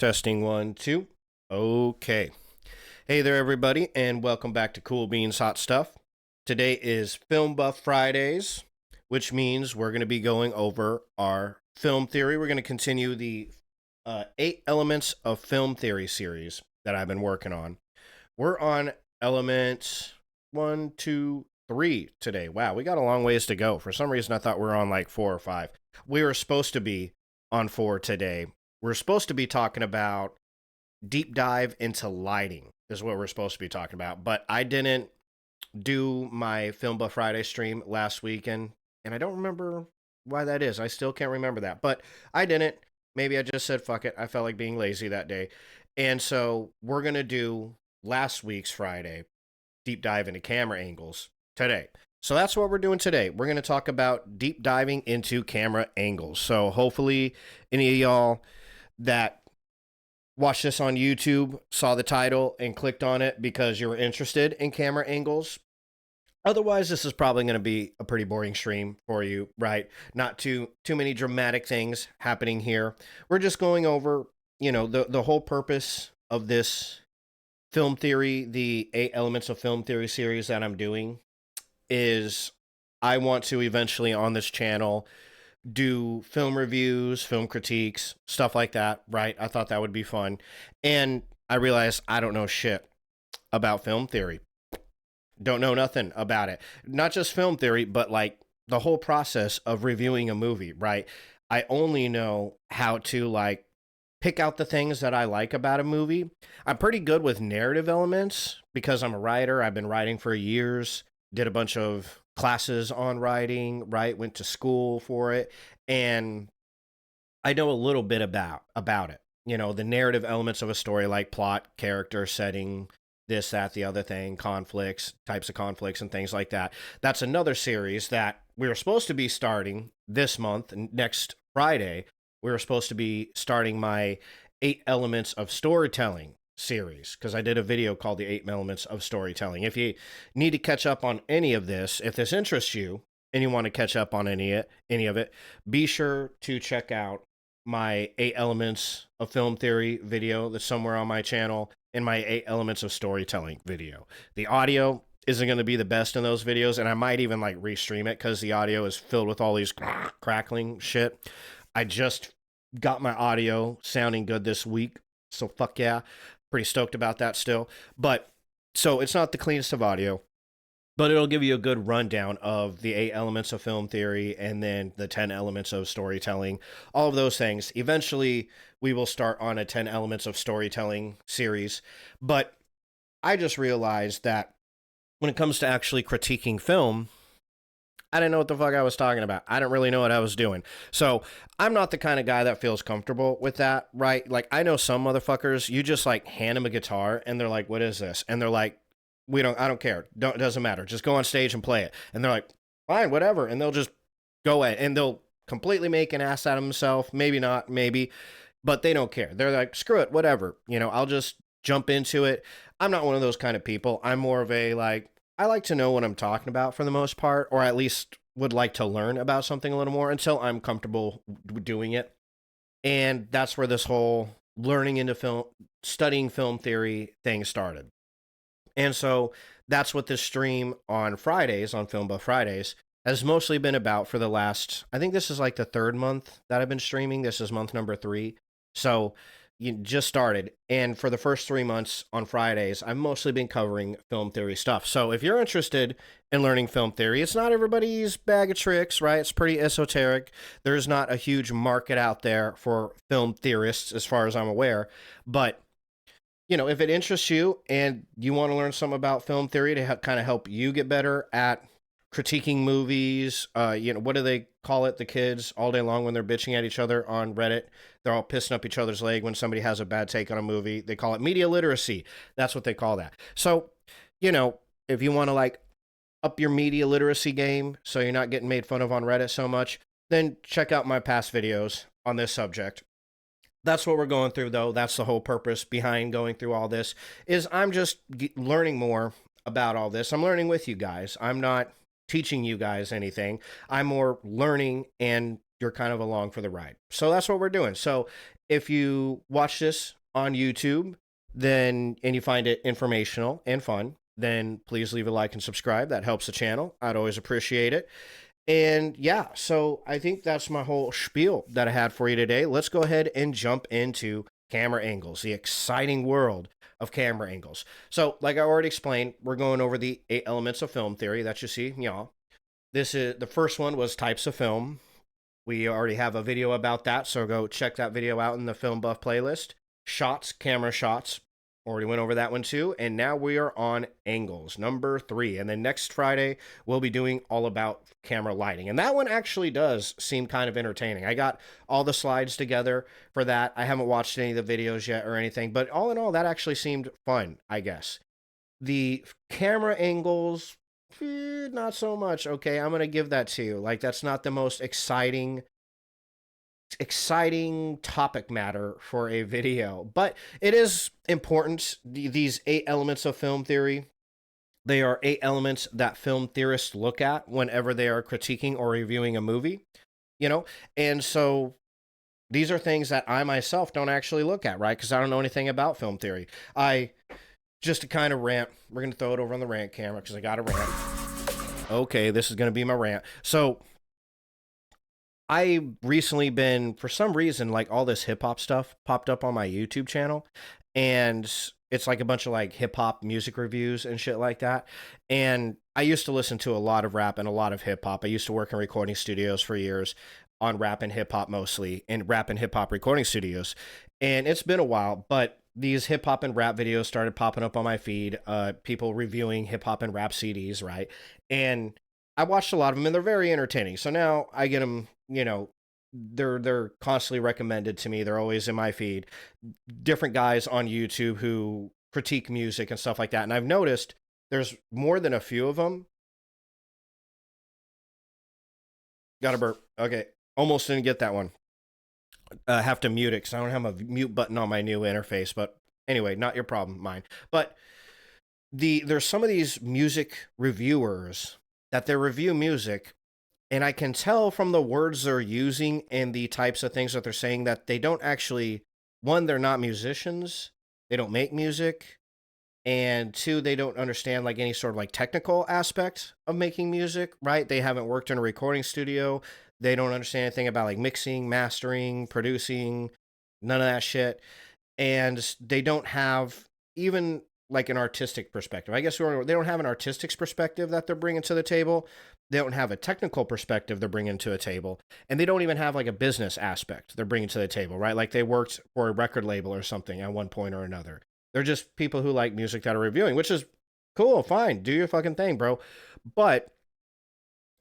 Testing one, two. Okay. Hey there, everybody, and welcome back to Cool Beans Hot Stuff. Today is Film Buff Fridays, which means we're going to be going over our film theory. We're going to continue the 8 Elements of Film Theory series that I've been working on. We're on element 1, 2, 3 today. Wow, we got a long ways to go. For some reason, I thought we were on like 4 or 5. We were supposed to be on 4 today. We're supposed to be talking about deep dive into lighting is what we're supposed to be talking about. But I didn't do my Film Buff Friday stream last weekend, and I don't remember why that is. I still can't remember that. But I didn't. Maybe I just said fuck it. I felt like being lazy that day. And so we're going to do last week's Friday deep dive into camera angles today. So that's what we're doing today. We're going to talk about deep diving into camera angles. So hopefully any of y'all that watched this on YouTube saw the title and clicked on it because you were interested in camera angles. Otherwise, this is probably going to be a pretty boring stream for you, right? Not too many dramatic things happening here. We're just going over, the whole purpose of this film theory, the 8 Elements of Film Theory series that I'm doing is I want to eventually on this channel do film reviews, film critiques, stuff like that, right? I thought that would be fun. And I realized I don't know shit about film theory. Don't know nothing about it. Not just film theory, but like the whole process of reviewing a movie, right? I only know how to like pick out the things that I like about a movie. I'm pretty good with narrative elements because I'm a writer. I've been writing for years, did a bunch of classes on writing, right? Went to school for it. And I know a little bit about it. The narrative elements of a story like plot, character, setting, this, that, the other thing, conflicts, types of conflicts, and things like that. That's another series that we were supposed to be starting this month, next Friday. We were supposed to be starting my 8 Elements of Storytelling series because I did a video called the 8 Elements of Storytelling. If you need to catch up on any of this, if this interests you and you want to catch up on any of it, be sure to check out my 8 Elements of Film Theory video that's somewhere on my channel and my 8 Elements of Storytelling video. The audio isn't going to be the best in those videos, and I might even like restream it because the audio is filled with all these crackling shit. I just got my audio sounding good this week, so fuck yeah. Pretty stoked about that still. But so it's not the cleanest of audio, but it'll give you a good rundown of the 8 Elements of Film Theory and then the 10 Elements of Storytelling, all of those things. Eventually, we will start on a 10 Elements of Storytelling series. But I just realized that when it comes to actually critiquing film, I didn't know what the fuck I was talking about. I didn't really know what I was doing. So I'm not the kind of guy that feels comfortable with that, right? Like I know some motherfuckers, you just like hand them a guitar and they're like, what is this? And they're like, I don't care. It doesn't matter. Just go on stage and play it. And they're like, fine, whatever. And they'll just go at it and they'll completely make an ass out of themselves. Maybe not, maybe, but they don't care. They're like, screw it, whatever. I'll just jump into it. I'm not one of those kind of people. I'm more of a like, I like to know what I'm talking about for the most part, or at least would like to learn about something a little more until I'm comfortable doing it. And that's where this whole learning into film, studying film theory thing started. And so that's what this stream on Fridays, on Film Buff Fridays, has mostly been about for the last, I think this is like the 3rd month that I've been streaming. This is month number 3. So you just started. And for the first 3 months on Fridays, I've mostly been covering film theory stuff. So if you're interested in learning film theory, it's not everybody's bag of tricks, right? It's pretty esoteric. There's not a huge market out there for film theorists, as far as I'm aware. But if it interests you and you want to learn something about film theory to kind of help you get better at critiquing movies, what do they call it? The kids all day long when they're bitching at each other on Reddit, they're all pissing up each other's leg when somebody has a bad take on a movie. They call it media literacy. That's what they call that. So, if you want to like up your media literacy game so you're not getting made fun of on Reddit so much, then check out my past videos on this subject. That's what we're going through, though. That's the whole purpose behind going through all this, is I'm just learning more about all this. I'm learning with you guys. I'm not teaching you guys anything. I'm more learning and you're kind of along for the ride. So that's what we're doing. So if you watch this on YouTube, then and you find it informational and fun, then please leave a like and subscribe. That helps the channel. I'd always appreciate it. And yeah, so I think that's my whole spiel that I had for you today. Let's go ahead and jump into camera angles, the exciting world of camera angles. So, like I already explained, we're going over the 8 elements of film theory that you see, y'all. This is the first one was types of film. We already have a video about that, so go check that video out in the Film Buff playlist. Shots, camera shots. Already went over that one too. And now we are on angles, number 3. And then next Friday, we'll be doing all about camera lighting. And that one actually does seem kind of entertaining. I got all the slides together for that. I haven't watched any of the videos yet or anything, but all in all, that actually seemed fun, I guess. The camera angles, not so much. Okay, I'm going to give that to you. Like, that's not the most exciting topic matter for a video, but it is important. These 8 elements of film theory, they are 8 elements that film theorists look at whenever they are critiquing or reviewing a movie, you know. And so these are things that I myself don't actually look at, right? Because I don't know anything about film theory. Just to kind of rant, we're going to throw it over on the rant camera because I got a rant. Okay, this is going to be my rant. So I recently been, for some reason, like all this hip hop stuff popped up on my YouTube channel, and it's like a bunch of like hip hop music reviews and shit like that. And I used to listen to a lot of rap and a lot of hip hop. I used to work in recording studios for years on rap and hip hop mostly, in rap and hip hop recording studios. And it's been a while, but these hip hop and rap videos started popping up on my feed. People reviewing hip hop and rap CDs, right? And I watched a lot of them, and they're very entertaining. So now I get them, you know, they're constantly recommended to me. They're always in my feed. Different guys on YouTube who critique music and stuff like that. And I've noticed there's more than a few of them. Got a burp. Okay, almost didn't get that one. Have to mute it because I don't have a mute button on my new interface. But anyway, not your problem, mine. But there's some of these music reviewers that they review music, and I can tell from the words they're using and the types of things that they're saying that they don't actually, one, they're not musicians, they don't make music, and 2, they don't understand like any sort of like technical aspect of making music, right? They haven't worked in a recording studio. They don't understand anything about like mixing, mastering, producing, none of that shit. And they don't have even like an artistic perspective. I guess they don't have an artistic perspective that they're bringing to the table. They don't have a technical perspective they're bringing to a table. And they don't even have like a business aspect they're bringing to the table, right? Like they worked for a record label or something at one point or another. They're just people who like music that are reviewing, which is cool, fine. Do your fucking thing, bro. But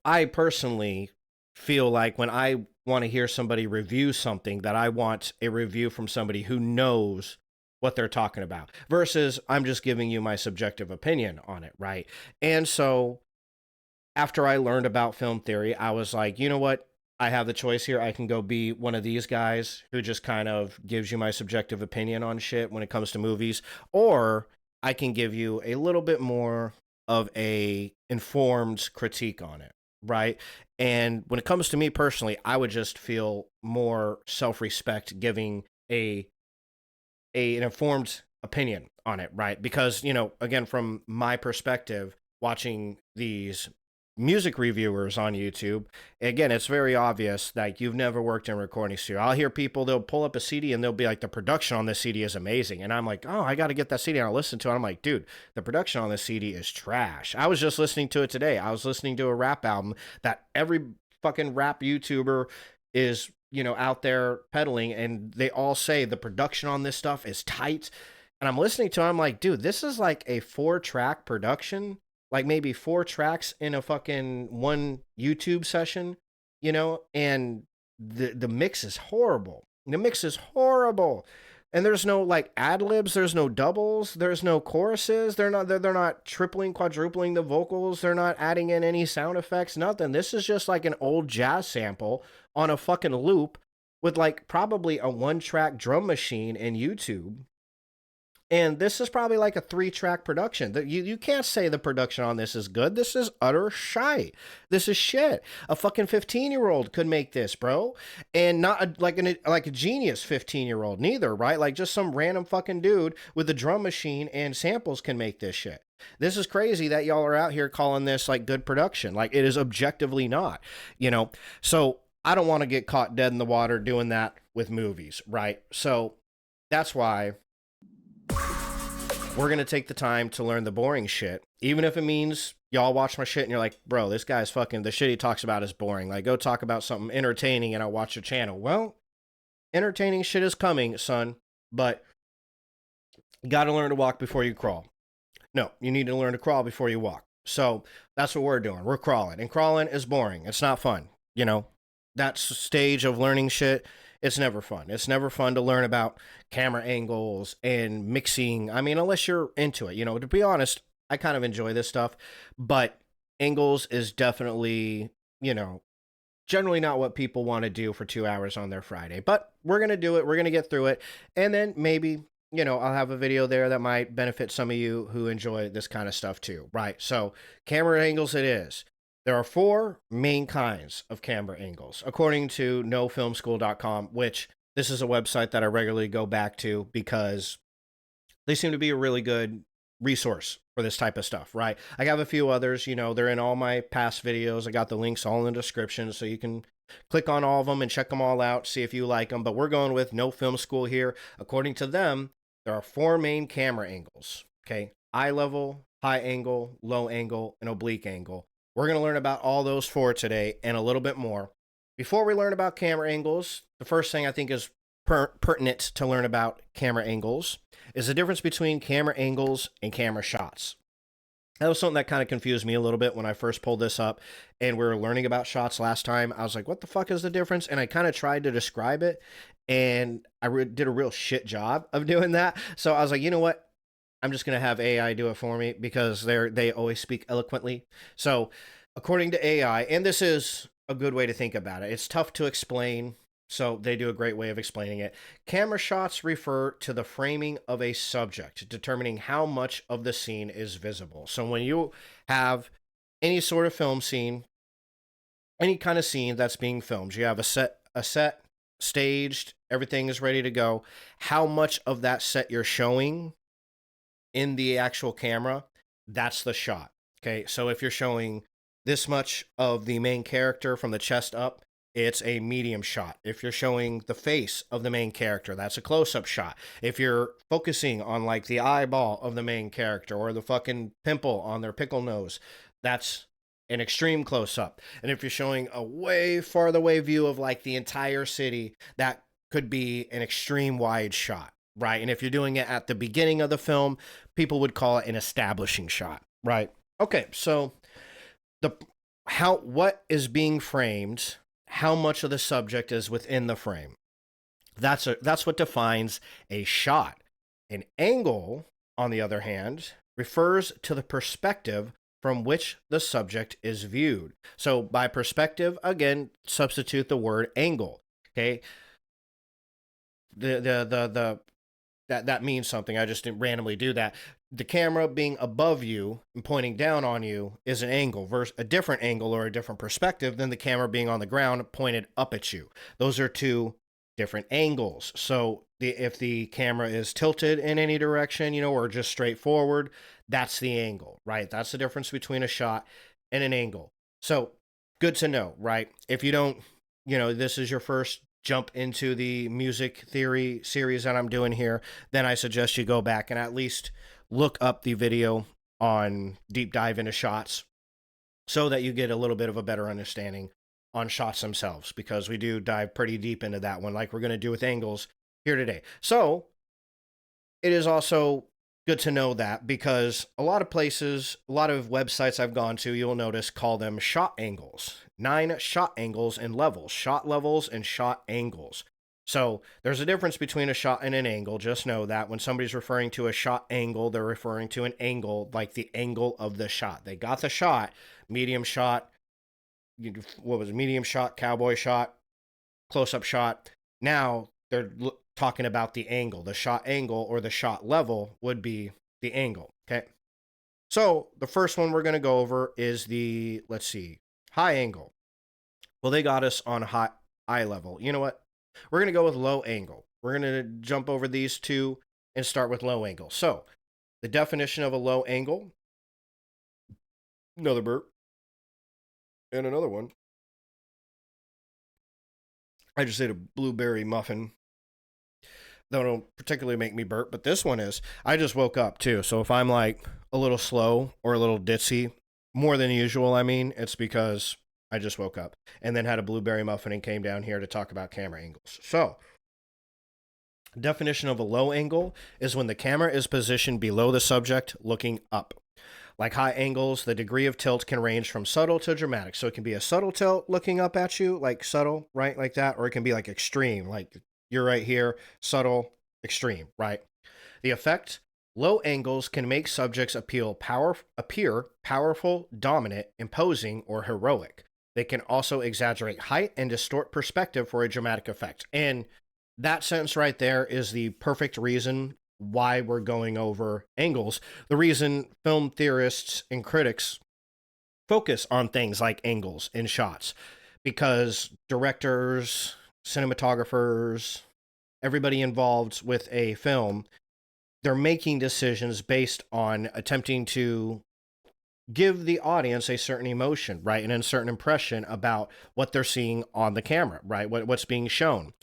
I personally feel like when I want to hear somebody review something, that I want a review from somebody who knows what they're talking about versus I'm just giving you my subjective opinion on it, right? And so after I learned about film theory, I was like, you know what? I have the choice here. I can go be one of these guys who just kind of gives you my subjective opinion on shit when it comes to movies, or I can give you a little bit more of a informed critique on it, right? And when it comes to me personally, I would just feel more self-respect giving an informed opinion on it, right? Because, you know, again, from my perspective, watching these music reviewers on YouTube, again, it's very obvious that you've never worked in a recording studio. I'll hear people, they'll pull up a CD and they'll be like, the production on this CD is amazing. And I'm like, oh, I got to get that CD and I'll listen to it. I'm like, dude, the production on this CD is trash. I was just listening to it today. I was listening to a rap album that every fucking rap YouTuber is, you know, out there peddling, and they all say the production on this stuff is tight. And I'm listening to it, I'm like, dude, this is like a 4-track production, like maybe 4 tracks in a fucking one YouTube session, you know, and the mix is horrible. The mix is horrible. And there's no like ad libs, there's no doubles, there's no choruses. They're not tripling, quadrupling the vocals. They're not adding in any sound effects, nothing. This is just like an old jazz sample on a fucking loop with like probably a 1-track drum machine in YouTube. And this is probably like a 3-track production. You can't say the production on this is good. This is utter shite. This is shit. A fucking 15-year-old could make this, bro. And not like a genius 15-year-old neither, right? Like just some random fucking dude with a drum machine and samples can make this shit. This is crazy that y'all are out here calling this like good production. Like it is objectively not, you know? So I don't want to get caught dead in the water doing that with movies, right? So that's why we're going to take the time to learn the boring shit, even if it means y'all watch my shit and you're like, bro, this guy's fucking, the shit he talks about is boring. Like, go talk about something entertaining and I'll watch your channel. Well, entertaining shit is coming, son, but you got to learn to walk before you crawl. No, you need to learn to crawl before you walk. So that's what we're doing. We're crawling, and crawling is boring. It's not fun. You know, that stage of learning shit, it's never fun. It's never fun to learn about camera angles and mixing. I mean, unless you're into it, you know, to be honest, I kind of enjoy this stuff, but angles is definitely, you know, generally not what people want to do for 2 hours on their Friday, but we're going to do it. We're going to get through it. And then maybe, you know, I'll have a video there that might benefit some of you who enjoy this kind of stuff too, right? So camera angles it is. There are 4 main kinds of camera angles, according to nofilmschool.com, which this is a website that I regularly go back to because they seem to be a really good resource for this type of stuff, right? I have a few others, you know, they're in all my past videos. I got the links all in the description, so you can click on all of them and check them all out, see if you like them. But we're going with No Film School here. According to them, there are 4 main camera angles, okay? Eye level, high angle, low angle, and oblique angle. We're going to learn about all those 4 today and a little bit more. Before we learn about camera angles, the first thing I think is pertinent to learn about camera angles is the difference between camera angles and camera shots. That was something that kind of confused me a little bit when I first pulled this up and we were learning about shots last time. I was like, what the fuck is the difference? And I kind of tried to describe it, and I did a real shit job of doing that. So I was like, you know what? I'm just going to have AI do it for me because they always speak eloquently. So according to AI, and this is a good way to think about it, it's tough to explain, so they do a great way of explaining it. Camera shots refer to the framing of a subject, determining how much of the scene is visible. So when you have any sort of film scene, any kind of scene that's being filmed, you have a set staged, everything is ready to go. How much of that set you're showing in the actual camera, that's the shot. Okay, so if you're showing this much of the main character from the chest up, it's a medium shot. If you're showing the face of the main character, that's a close-up shot. If you're focusing on like the eyeball of the main character or the fucking pimple on their pickle nose, that's an extreme close-up. And if you're showing a way farther away view of like the entire city, that could be an extreme wide shot, right? And if you're doing it at the beginning of the film, people would call it an establishing shot, right? Okay, so what is being framed, how much of the subject is within the frame. That's what defines a shot. An angle, on the other hand, refers to the perspective from which the subject is viewed. So by perspective, again, substitute the word angle. Okay. That means something. I just didn't randomly do that. The camera being above you and pointing down on you is an angle versus a different angle or a different perspective than the camera being on the ground pointed up at you. Those are 2 different angles. So if the camera is tilted in any direction, you know, or just straight forward, that's the angle, right? That's the difference between a shot and an angle. So good to know, right? If you don't, you know, this is your first jump into the music theory series that I'm doing here, then I suggest you go back and at least look up the video on deep dive into shots so that you get a little bit of a better understanding on shots themselves, because we do dive pretty deep into that one like we're going to do with angles here today. So it is also good to know that, because a lot of places, a lot of websites I've gone to, you'll notice, call them shot angles. 9 shot angles and levels, shot levels and shot angles. So there's a difference between a shot and an angle. Just know that when somebody's referring to a shot angle, they're referring to an angle, like the angle of the shot. They got the shot, medium shot, what was it, medium shot, cowboy shot, close-up shot. Now they're talking about the angle. The shot angle or the shot level would be the angle. Okay. So the first one we're going to go over is the, let's see, high angle. Well, they got us on eye level. You know what? We're going to go with low angle. We're going to jump over these two and start with low angle. So the definition of a low angle, another burp, and another one. I just ate a blueberry muffin. That don't particularly make me burp, but this one is. I just woke up too, so if I'm like a little slow or a little ditzy, more than usual, I mean, it's because I just woke up and then had a blueberry muffin and came down here to talk about camera angles. So, definition of a low angle is when the camera is positioned below the subject looking up. Like high angles, the degree of tilt can range from subtle to dramatic. So it can be a subtle tilt looking up at you, like subtle, right? Like that. Or it can be like extreme, like you're right here, subtle, extreme, right? The effect, low angles can make subjects appear powerful, dominant, imposing, or heroic. They can also exaggerate height and distort perspective for a dramatic effect. And that sentence right there is the perfect reason why we're going over angles. The reason film theorists and critics focus on things like angles in shots, because directors, cinematographers, everybody involved with a film, they're making decisions based on attempting to give the audience a certain emotion, right? And a certain impression about what they're seeing on the camera, right? What's being shown.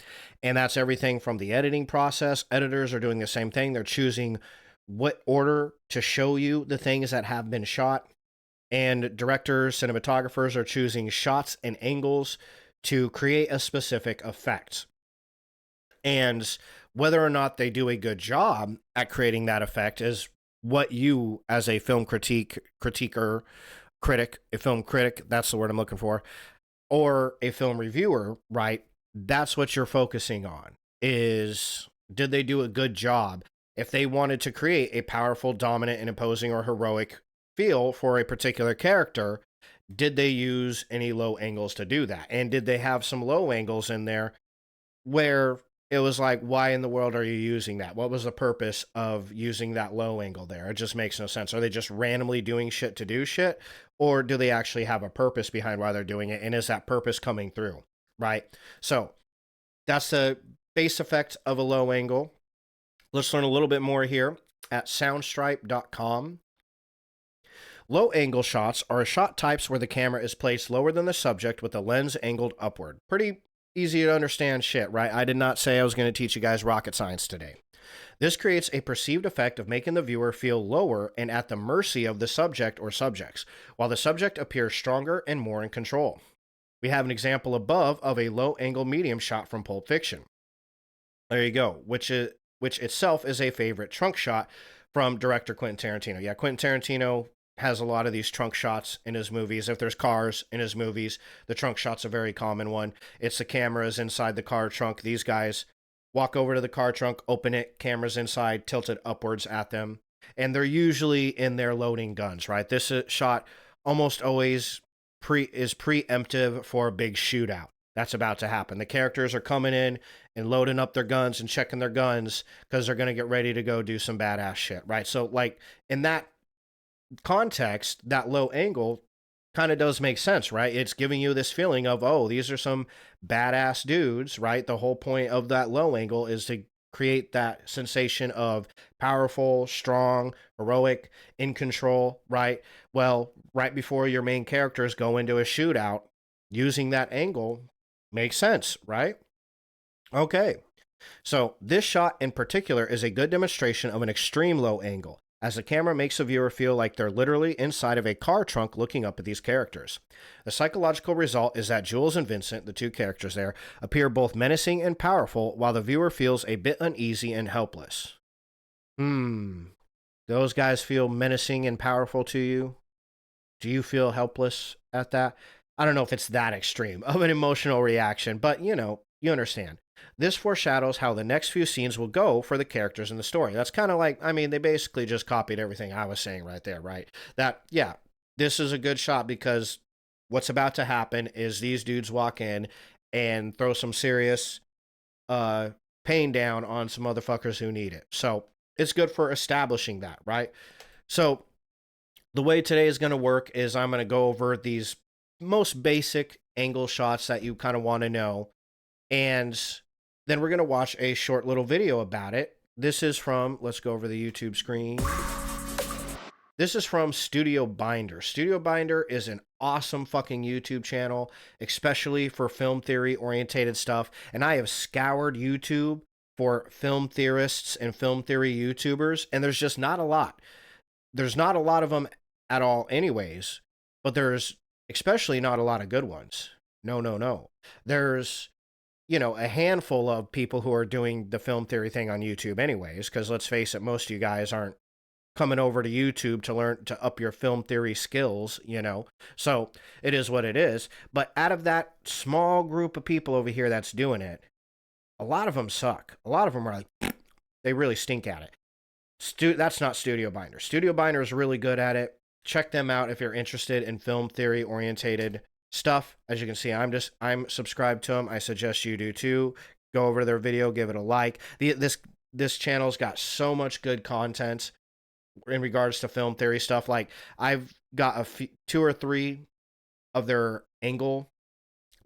And that's everything from the editing process. Editors are doing the same thing. They're choosing what order to show you the things that have been shot. And directors, cinematographers are choosing shots and angles to create a specific effect. And whether or not they do a good job at creating that effect is what you, as a film critiquer, critic, a film critic, that's the word I'm looking for, or a film reviewer, right? That's what you're focusing on, is did they do a good job? If they wanted to create a powerful, dominant, and imposing or heroic feel for a particular character, did they use any low angles to do that? And did they have some low angles in there where it was like, why in the world are you using that? What was the purpose of using that low angle there? It just makes no sense. Are they just randomly doing shit to do shit? Or do they actually have a purpose behind why they're doing it? And is that purpose coming through? Right? So that's the base effect of a low angle. Let's learn a little bit more here at soundstripe.com. Low angle shots are shot types where the camera is placed lower than the subject with the lens angled upward. Pretty easy to understand shit, right? I did not say I was going to teach you guys rocket science today. This creates a perceived effect of making the viewer feel lower and at the mercy of the subject or subjects, while the subject appears stronger and more in control. We have an example above of a low angle medium shot from Pulp Fiction. There you go, which itself is a favorite trunk shot from director Quentin Tarantino. Yeah, Quentin Tarantino has a lot of these trunk shots in his movies. If there's cars in his movies, the trunk shot's a very common one. It's the cameras inside the car trunk. These guys walk over to the car trunk, open it, cameras inside, tilted upwards at them. And they're usually in there loading guns, right? This shot almost always is preemptive for a big shootout that's about to happen. The characters are coming in and loading up their guns and checking their guns because they're going to get ready to go do some badass shit, right? So, like, in that context, that low angle kind of does make sense, right? It's giving you this feeling of, oh, these are some badass dudes, right? The whole point of that low angle is to create that sensation of powerful, strong, heroic, in control, right? Well, right before your main characters go into a shootout, using that angle makes sense, right? Okay. So this shot in particular is a good demonstration of an extreme low angle, as the camera makes the viewer feel like they're literally inside of a car trunk looking up at these characters. The psychological result is that Jules and Vincent, the two characters there, appear both menacing and powerful, while the viewer feels a bit uneasy and helpless. Those guys feel menacing and powerful to you? Do you feel helpless at that? I don't know if it's that extreme of an emotional reaction, but you understand. This foreshadows how the next few scenes will go for the characters in the story. That's kind of like, I mean, they basically just copied everything I was saying right there, right? That, yeah, this is a good shot because what's about to happen is these dudes walk in and throw some serious paying down on some motherfuckers who need it. So it's good for establishing that, right? So the way today is going to work is I'm going to go over these most basic angle shots that you kind of want to know. And then we're going to watch a short little video about it. This is from, let's go over the YouTube screen. This is from Studio Binder. Studio Binder is an awesome fucking YouTube channel, especially for film theory orientated stuff. And I have scoured YouTube for film theorists and film theory YouTubers, and there's just not a lot. There's not a lot of them at all anyways, but there's especially not a lot of good ones. No. There's, a handful of people who are doing the film theory thing on YouTube anyways, because let's face it, most of you guys aren't coming over to YouTube to learn to up your film theory skills, So it is what it is. But out of that small group of people over here that's doing it, a lot of them suck. A lot of them are like, they really stink at it. That's not Studio Binder. Studio Binder is really good at it. Check them out if you're interested in film theory orientated stuff. As you can see, I'm subscribed to them. I suggest you do too. Go over to their video, give it a like. This channel's got so much good content in regards to film theory stuff. Like, I've got two or three of their angle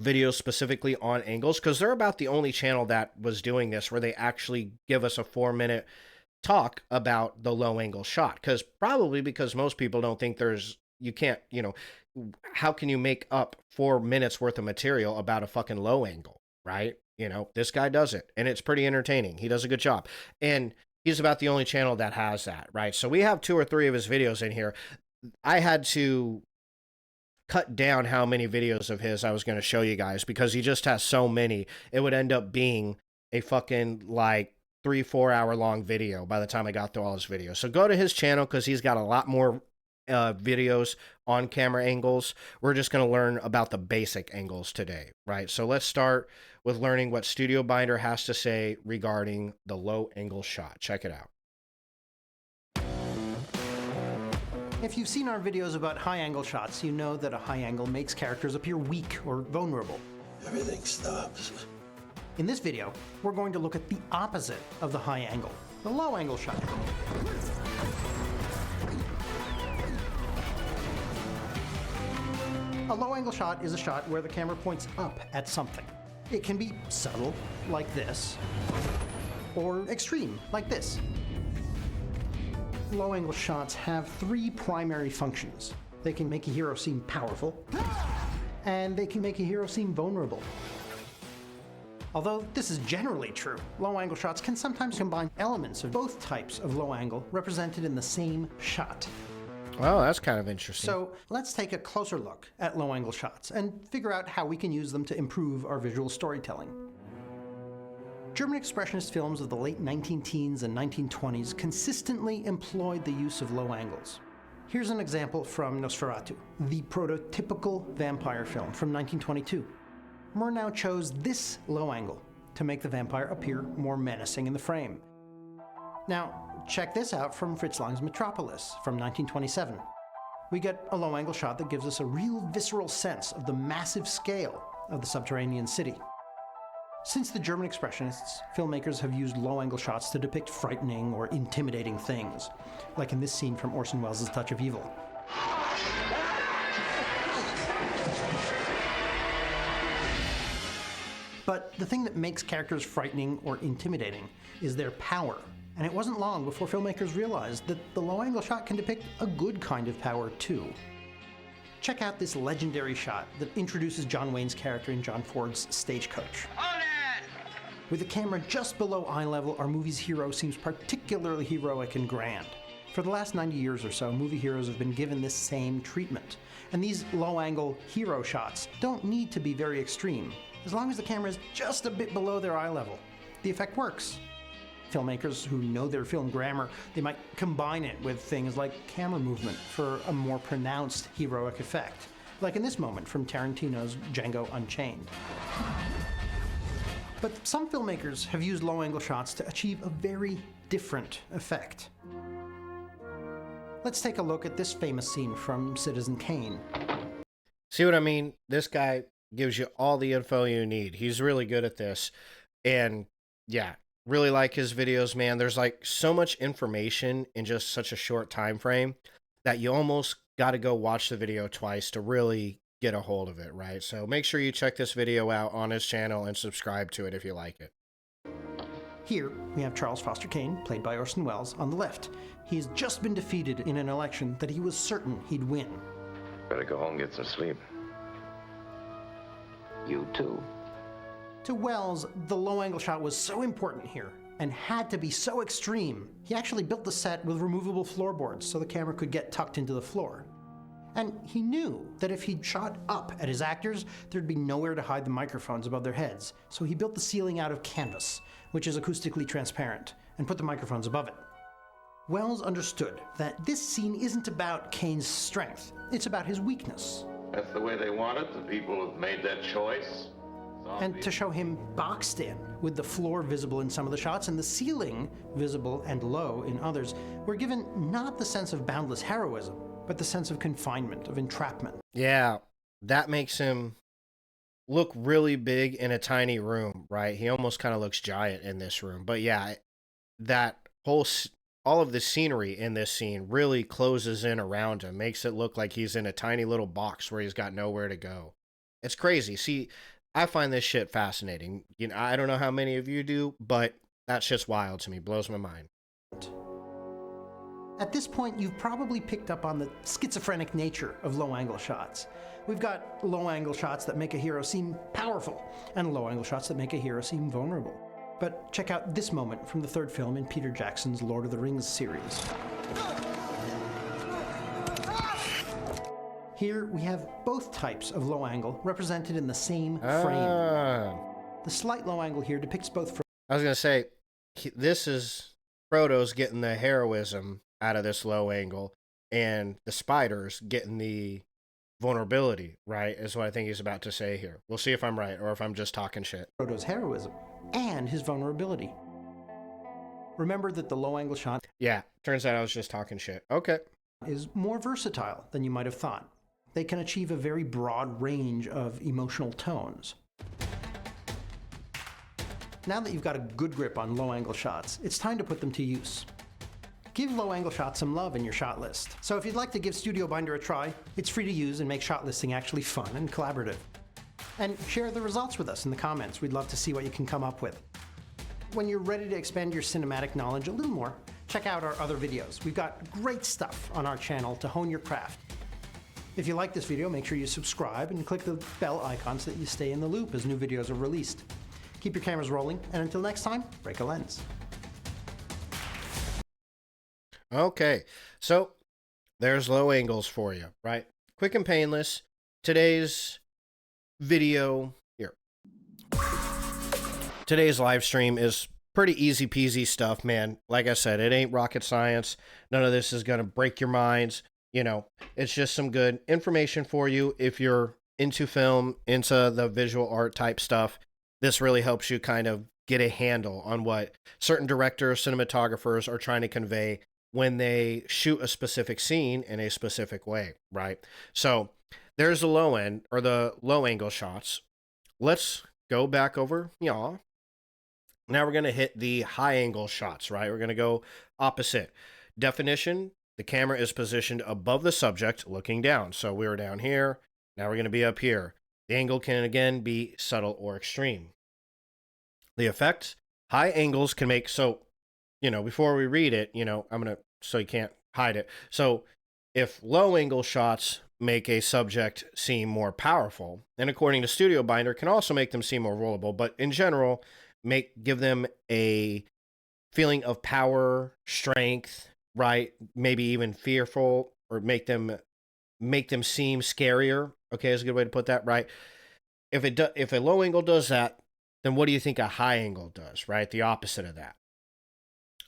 videos specifically on angles, because they're about the only channel that was doing this where they actually give us a 4-minute talk about the low angle shot. Because most people don't think you can't, how can you make up 4 minutes worth of material about a fucking low angle, right? This guy does it, and it's pretty entertaining. He does a good job. And he's about the only channel that has that, right? So we have 2 or 3 of his videos in here. I had to cut down how many videos of his I was going to show you guys, because he just has so many. It would end up being a fucking 3-4 hour long video by the time I got through all his videos. So go to his channel, because he's got a lot more videos on camera angles. We're just going to learn about the basic angles today, right? So let's start with learning what Studio Binder has to say regarding the low angle shot. Check it out. If you've seen our videos about high angle shots, you know that a high angle makes characters appear weak or vulnerable. Everything stops. In this video, we're going to look at the opposite of the high angle, the low angle shot. A low angle shot is a shot where the camera points up at something. It can be subtle, like this, or extreme, like this. Low angle shots have 3 primary functions. They can make a hero seem powerful, and they can make a hero seem vulnerable. Although this is generally true, low angle shots can sometimes combine elements of both types of low angle represented in the same shot. Well, that's kind of interesting. So let's take a closer look at low angle shots and figure out how we can use them to improve our visual storytelling. German Expressionist films of the late 19-teens and 1920s consistently employed the use of low angles. Here's an example from Nosferatu, the prototypical vampire film from 1922. Murnau chose this low angle to make the vampire appear more menacing in the frame. Now, check this out from Fritz Lang's Metropolis from 1927. We get a low angle shot that gives us a real visceral sense of the massive scale of the subterranean city. Since the German Expressionists, filmmakers have used low angle shots to depict frightening or intimidating things, like in this scene from Orson Welles' Touch of Evil. But the thing that makes characters frightening or intimidating is their power. And it wasn't long before filmmakers realized that the low angle shot can depict a good kind of power too. Check out this legendary shot that introduces John Wayne's character in John Ford's Stagecoach. With the camera just below eye level, our movie's hero seems particularly heroic and grand. For the last 90 years or so, movie heroes have been given this same treatment. And these low-angle hero shots don't need to be very extreme. As long as the camera is just a bit below their eye level, the effect works. Filmmakers who know their film grammar, they might combine it with things like camera movement for a more pronounced heroic effect, like in this moment from Tarantino's Django Unchained. But some filmmakers have used low-angle shots to achieve a very different effect. Let's take a look at this famous scene from Citizen Kane. See what I mean? This guy gives you all the info you need. He's really good at this. And yeah, Really like his videos, man. There's like so much information in just such a short time frame that you almost got to go watch the video twice to really get a hold of it, right? So make sure you check this video out on his channel and subscribe to it if you like it. Here, we have Charles Foster Kane, played by Orson Welles, on the left. He's just been defeated in an election that he was certain he'd win. Better go home and get some sleep. You too. To Welles, the low-angle shot was so important here and had to be so extreme, he actually built the set with removable floorboards so the camera could get tucked into the floor. And he knew that if he'd shot up at his actors, there'd be nowhere to hide the microphones above their heads, so he built the ceiling out of canvas, which is acoustically transparent, and put the microphones above it. Welles understood that this scene isn't about Kane's strength, it's about his weakness. That's the way they want it. The people have made that choice. And to show him boxed in, with the floor visible in some of the shots and the ceiling visible and low in others, we're given not the sense of boundless heroism, but the sense of confinement, of entrapment. Yeah, that makes him look really big in a tiny room, right? He almost kind of looks giant in this room. But yeah, that all of the scenery in this scene really closes in around him, makes it look like he's in a tiny little box where he's got nowhere to go. It's crazy. See, I find this shit fascinating. You know, I don't know how many of you do, but that shit's wild to me. Blows my mind. At this point, you've probably picked up on the schizophrenic nature of low-angle shots. We've got low-angle shots that make a hero seem powerful, and low-angle shots that make a hero seem vulnerable. But check out this moment from the third film in Peter Jackson's Lord of the Rings series. Here we have both types of low angle represented in the same frame. The slight low angle here depicts both. I was going to say, this is Frodo's getting the heroism out of this low angle, and the spiders getting the vulnerability, right? Is what I think he's about to say here. We'll see if I'm right or if I'm just talking shit. Frodo's heroism and his vulnerability. Remember that the low angle shot. Yeah, turns out I was just talking shit. Okay. Is more versatile than you might have thought. They can achieve a very broad range of emotional tones. Now that you've got a good grip on low-angle shots, it's time to put them to use. Give low-angle shots some love in your shot list. So if you'd like to give Studio Binder a try, it's free to use and make shot listing actually fun and collaborative. And share the results with us in the comments. We'd love to see what you can come up with. When you're ready to expand your cinematic knowledge a little more, check out our other videos. We've got great stuff on our channel to hone your craft. If you like this video, make sure you subscribe and click the bell icon so that you stay in the loop as new videos are released. Keep your cameras rolling, and until next time, break a lens. Okay, so there's low angles for you, right? Quick and painless. Today's video here. Today's live stream is pretty easy peasy stuff, man. Like I said, it ain't rocket science. None of this is going to break your minds. You know, it's just some good information for you if you're into film, into the visual art type stuff. This really helps you kind of get a handle on what certain directors, cinematographers are trying to convey when they shoot a specific scene in a specific way, right? So there's the low end, or the low angle shots. Let's go back over, y'all. Now we're going to hit the high angle shots, right? We're going to go opposite. Definition: the camera is positioned above the subject looking down. So we were down here. Now we're going to be up here. The angle can again be subtle or extreme. The effects: high angles can make, so, you know, before we read it, you know, so you can't hide it. So if low angle shots make a subject seem more powerful, and according to Studio Binder, can also make them seem more vulnerable, but in general, give them a feeling of power, strength, right? Maybe even fearful, or make them seem scarier. Okay, is a good way to put that, right? If a low angle does that, then what do you think a high angle does, right? The opposite of that.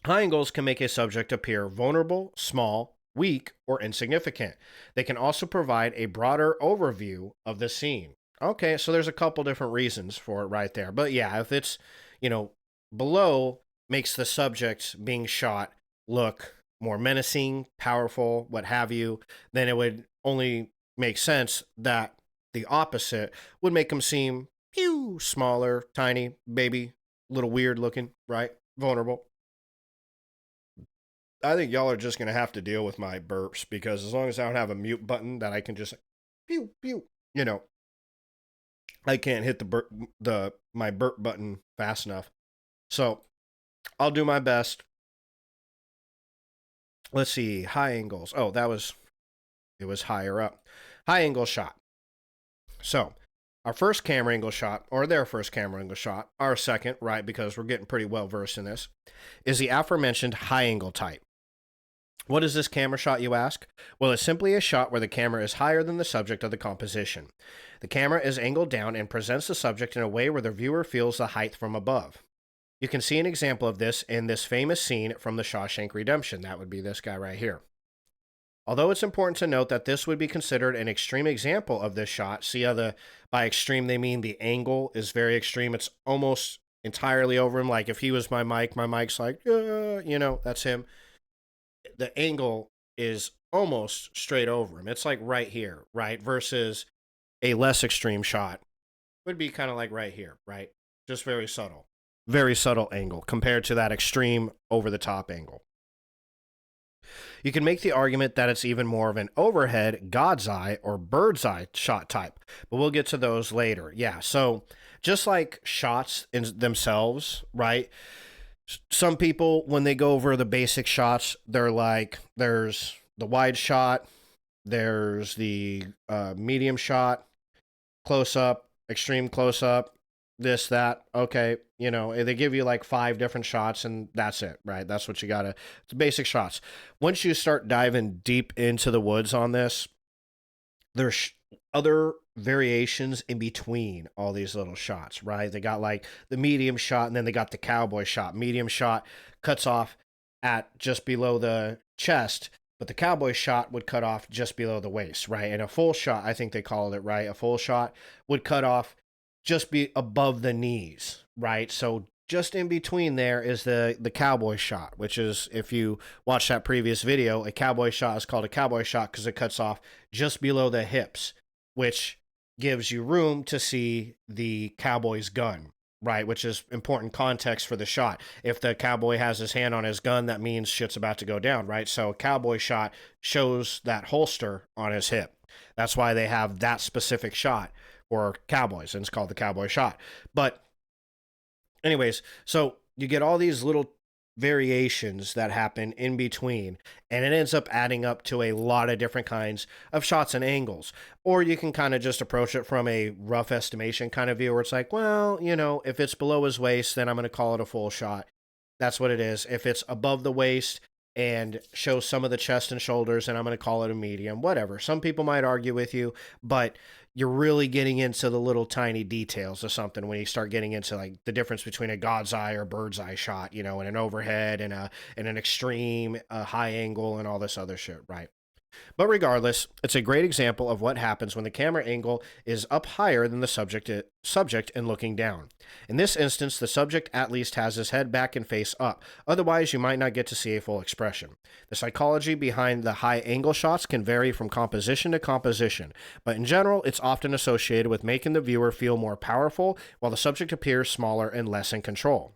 High angles can make a subject appear vulnerable, small, weak, or insignificant. They can also provide a broader overview of the scene. Okay, so there's a couple different reasons for it right there. But yeah, if it's, you know, below, makes the subject being shot look more menacing, powerful, what have you, then it would only make sense that the opposite would make them seem smaller, tiny, baby, little weird looking, right? vulnerable. I think y'all are just gonna have to deal with my burps because as long as I don't have a mute button that I can just pew pew, you know, I can't hit my burp button fast enough. So I'll do my best. Let's see, high angles. Oh, it was higher up. High angle shot. So our first camera angle shot, or their first camera angle shot, our second, right, because we're getting pretty well versed in this, is the aforementioned high angle type. What is this camera shot, you ask? Well, it's simply a shot where the camera is higher than the subject of the composition. The camera is angled down and presents the subject in a way where the viewer feels the height from above. You can see an example of this in this famous scene from The Shawshank Redemption. That would be this guy right here. Although it's important to note that this would be considered an extreme example of this shot, see how by extreme they mean the angle is very extreme. It's almost entirely over him. Like if he was my mic's like, that's him. The angle is almost straight over him. It's like right here, right? Versus a less extreme shot would be kind of like right here, right? Just very subtle angle compared to that extreme over the top angle. You can make the argument that it's even more of an overhead, God's eye, or bird's eye shot type, but we'll get to those later. Yeah, so just like shots in themselves, right? Some people, when they go over the basic shots, they're like, there's the wide shot, there's the medium shot, close up, extreme close up, this, that. Okay, they give you like 5 different shots and that's it, right? That's what you gotta, it's basic shots. Once you start diving deep into the woods on this, there's other variations in between all these little shots, right? They got like the medium shot and then they got the cowboy shot. Medium shot cuts off at just below the chest, but the cowboy shot would cut off just below the waist, right? And a full shot, I think they called it, right? A full shot would cut off just be above the knees, right? So just in between there is the cowboy shot, which is, if you watch that previous video, a cowboy shot is called a cowboy shot because it cuts off just below the hips, which gives you room to see the cowboy's gun, right? Which is important context for the shot. If the cowboy has his hand on his gun, that means shit's about to go down, right? So a cowboy shot shows that holster on his hip. That's why they have that specific shot for cowboys, and it's called the cowboy shot. But anyways, so you get all these little variations that happen in between, and it ends up adding up to a lot of different kinds of shots and angles. Or you can kind of just approach it from a rough estimation kind of view where it's like, well, if it's below his waist, then I'm going to call it a full shot. That's what it is. If it's above the waist and shows some of the chest and shoulders, and I'm going to call it a medium, whatever. Some people might argue with you, but you're really getting into the little tiny details of something when you start getting into like the difference between a God's eye or bird's eye shot, and an overhead and an extreme high angle and all this other shit, right? But regardless, it's a great example of what happens when the camera angle is up higher than the subject and looking down. In this instance, the subject at least has his head back and face up. Otherwise, you might not get to see a full expression. The psychology behind the high angle shots can vary from composition to composition, but in general, it's often associated with making the viewer feel more powerful while the subject appears smaller and less in control.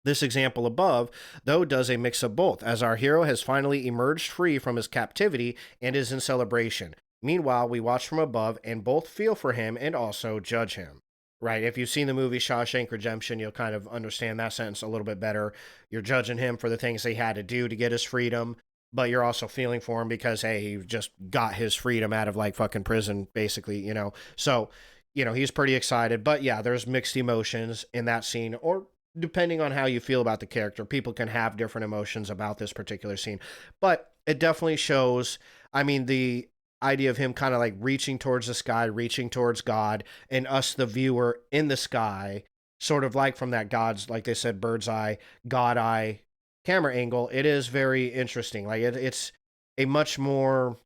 This example above, though, does a mix of both, as our hero has finally emerged free from his captivity and is in celebration. Meanwhile, we watch from above and both feel for him and also judge him. Right? If you've seen the movie Shawshank Redemption, you'll kind of understand that sentence a little bit better. You're judging him for the things he had to do to get his freedom, but you're also feeling for him because, hey, he just got his freedom out of like fucking prison, basically, So, he's pretty excited. But yeah, there's mixed emotions in that scene, or depending on how you feel about the character, people can have different emotions about this particular scene. But it definitely shows, the idea of him kind of like reaching towards the sky, reaching towards God, and us, the viewer, in the sky, sort of like from that God's, like they said, bird's eye, God eye camera angle. It is very interesting. Like it's a much more,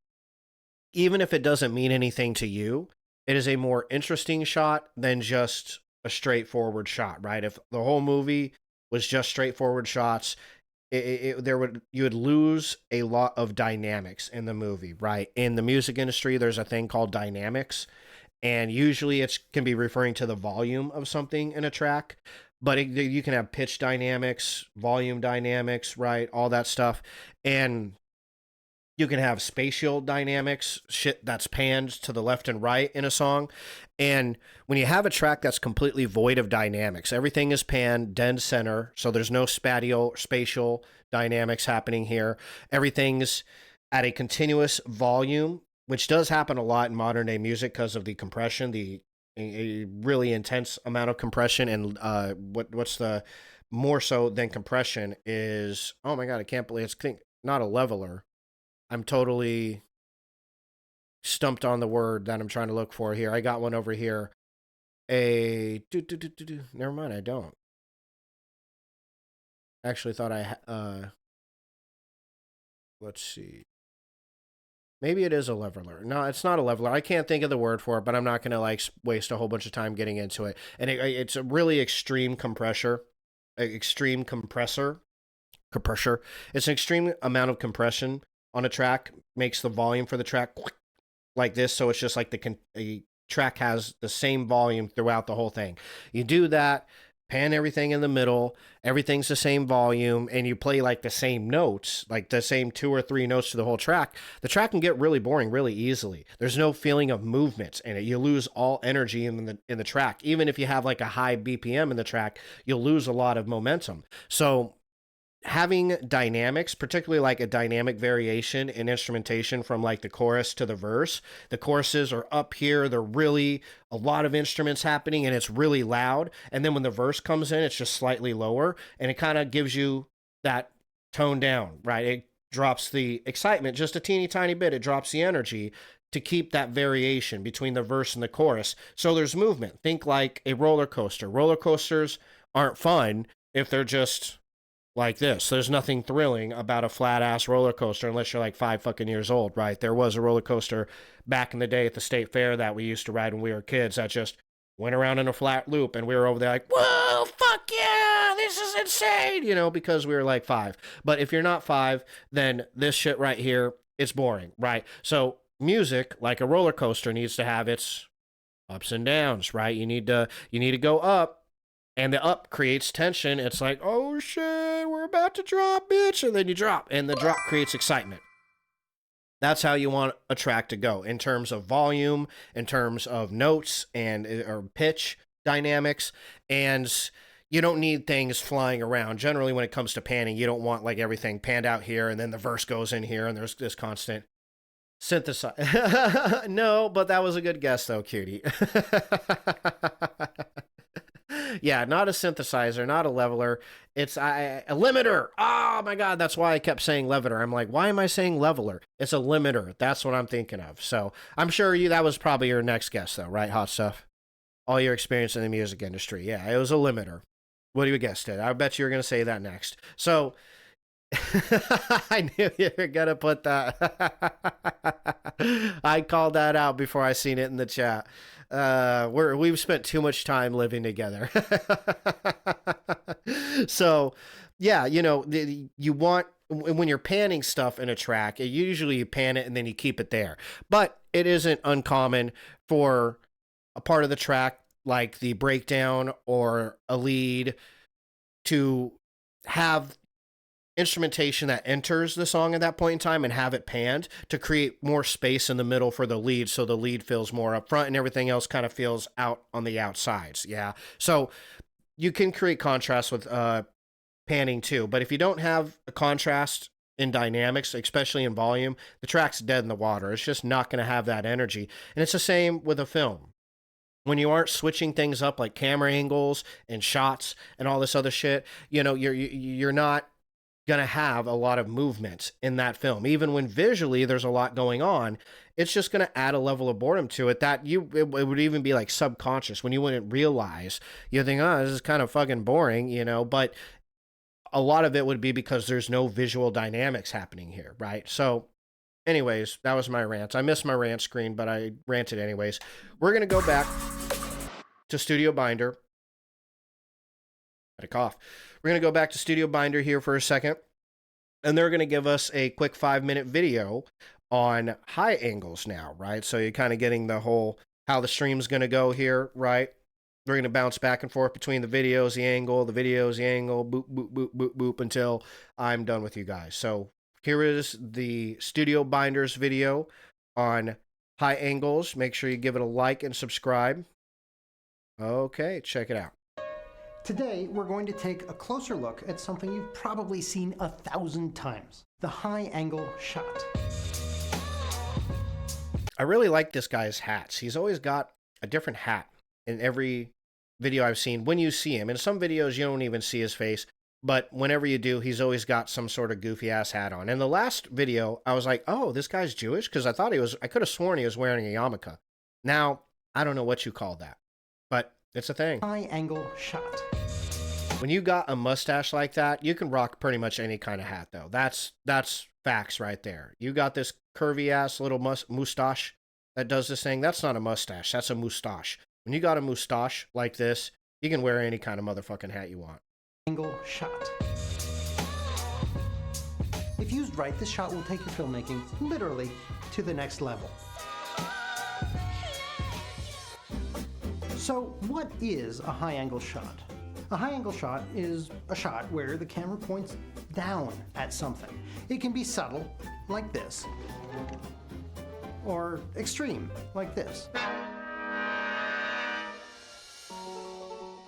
even if it doesn't mean anything to you, it is a more interesting shot than just a straightforward shot, right? If the whole movie was just straightforward shots, you would lose a lot of dynamics in the movie, right? In the music industry, there's a thing called dynamics, and usually it can be referring to the volume of something in a track. but you can have pitch dynamics, volume dynamics, right? All that stuff. And you can have spatial dynamics, shit that's panned to the left and right in a song. And when you have a track that's completely void of dynamics, everything is panned, dead center, so there's no spatial dynamics happening here. Everything's at a continuous volume, which does happen a lot in modern day music because of the compression, a really intense amount of compression. And what's the more so than compression is, oh my God, I can't believe it's not a leveler. I'm totally stumped on the word that I'm trying to look for here. I got one over here. Never mind, I don't. Actually thought let's see. Maybe it is a leveler. No, it's not a leveler. I can't think of the word for it, but I'm not going to like waste a whole bunch of time getting into it. And it's a really extreme compressor. It's an extreme amount of compression on a track, makes the volume for the track like this, so it's just like the track has the same volume throughout the whole thing. You do that, pan everything in the middle, everything's the same volume, and you play like the same notes, like the same 2 or 3 notes to the whole track. The track can get really boring really easily. There's no feeling of movement in it. You lose all energy in the track. Even if you have like a high BPM in the track, you'll lose a lot of momentum. So having dynamics, particularly like a dynamic variation in instrumentation from like the chorus to the verse, the choruses are up here, they're really a lot of instruments happening and it's really loud. And then when the verse comes in, it's just slightly lower and it kind of gives you that tone down, right? It drops the excitement just a teeny tiny bit. It drops the energy to keep that variation between the verse and the chorus. So there's movement. Think like a roller coaster. Roller coasters aren't fun if they're just like this. There's nothing thrilling about a flat ass roller coaster unless you're like 5 fucking years old, right? There was a roller coaster back in the day at the state fair that we used to ride when we were kids that just went around in a flat loop and we were over there like, whoa, fuck yeah, this is insane, because we were like 5. But if you're not 5, then this shit right here, it's boring, right? So music, like a roller coaster, needs to have its ups and downs, right? You need to go up. And the up creates tension. It's like, oh shit, we're about to drop, bitch. And then you drop. And the drop creates excitement. That's how you want a track to go in terms of volume, in terms of notes or pitch dynamics. And you don't need things flying around. Generally, when it comes to panning, you don't want like everything panned out here and then the verse goes in here and there's this constant synthesize. No, but that was a good guess though, cutie. Yeah, not a synthesizer, not a leveler. It's a limiter. Oh my God, that's why I kept saying leveler. I'm like, why am I saying leveler? It's a limiter. That's what I'm thinking of. So I'm sure that was probably your next guess though, right, Hot Stuff? All your experience in the music industry. Yeah, it was a limiter. What do you guess it? I bet you were going to say that next. So I knew you were going to put that. I called that out before I seen it in the chat. We've spent too much time living together. So yeah, you want, when you're panning stuff in a track, usually you pan it and then you keep it there, but it isn't uncommon for a part of the track like the breakdown or a lead to have instrumentation that enters the song at that point in time and have it panned to create more space in the middle for the lead, so the lead feels more up front and everything else kind of feels out on the outsides. Yeah, so you can create contrast with panning too, but if you don't have a contrast in dynamics, especially in volume, the track's dead in the water. It's just not going to have that energy. And it's the same with a film. When you aren't switching things up like camera angles and shots and all this other shit, you're not going to have a lot of movement in that film. Even when visually there's a lot going on, it's just going to add a level of boredom to it that it would even be like subconscious when you wouldn't realize. You think, oh, this is kind of fucking boring, but a lot of it would be because there's no visual dynamics happening here, right? So anyways, that was my rant. I missed my rant screen, but I ranted anyways. We're going to go back to Studio Binder. Had a cough. We're going to go back to Studio Binder here for a second, and they're going to give us a quick 5-minute video on high angles now, right? So you're kind of getting the whole, how the stream's going to go here, right? We're going to bounce back and forth between the videos, the angle, boop, boop, boop, boop, boop, until I'm done with you guys. So here is the Studio Binders video on high angles. Make sure you give it a like and subscribe. Okay, check it out. Today, we're going to take a closer look at something you've probably seen 1,000 times, the high angle shot. I really like this guy's hats. He's always got a different hat in every video I've seen. When you see him, in some videos you don't even see his face, but whenever you do, he's always got some sort of goofy ass hat on. In the last video, I was like, oh, this guy's Jewish? Because I could have sworn he was wearing a yarmulke. Now, I don't know what you call that, but it's a thing. High angle shot. When you got a mustache like that, you can rock pretty much any kind of hat, though. That's facts right there. You got this curvy ass little mustache that does this thing. That's not a mustache. That's a moustache. When you got a moustache like this, you can wear any kind of motherfucking hat you want. Angle shot. If used right, this shot will take your filmmaking literally to the next level. So, what is a high angle shot? A high angle shot is a shot where the camera points down at something. It can be subtle, like this, or extreme, like this.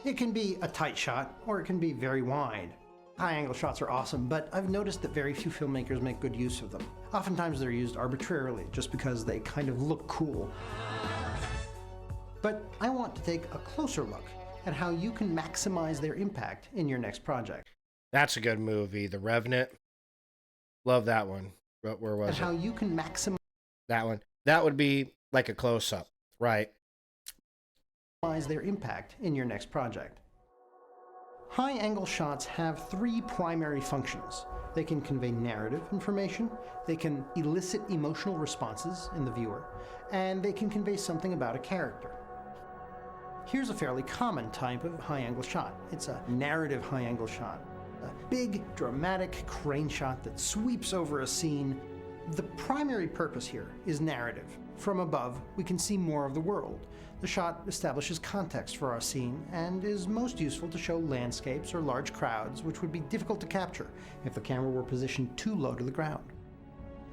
It can be a tight shot, or it can be very wide. High angle shots are awesome, but I've noticed that very few filmmakers make good use of them. Oftentimes they're used arbitrarily, just because they kind of look cool. But I want to take a closer look at how you can maximize their impact in your next project. That's a good movie, The Revenant. Love that one. Where was it? How you can maximize that one. That would be like a close-up, right? Their impact in your next project. High angle shots have three primary functions. They can convey narrative information, they can elicit emotional responses in the viewer, and they can convey something about a character. Here's a fairly common type of high angle shot. It's a narrative high angle shot. A big, dramatic crane shot that sweeps over a scene. The primary purpose here is narrative. From above, we can see more of the world. The shot establishes context for our scene and is most useful to show landscapes or large crowds, which would be difficult to capture if the camera were positioned too low to the ground.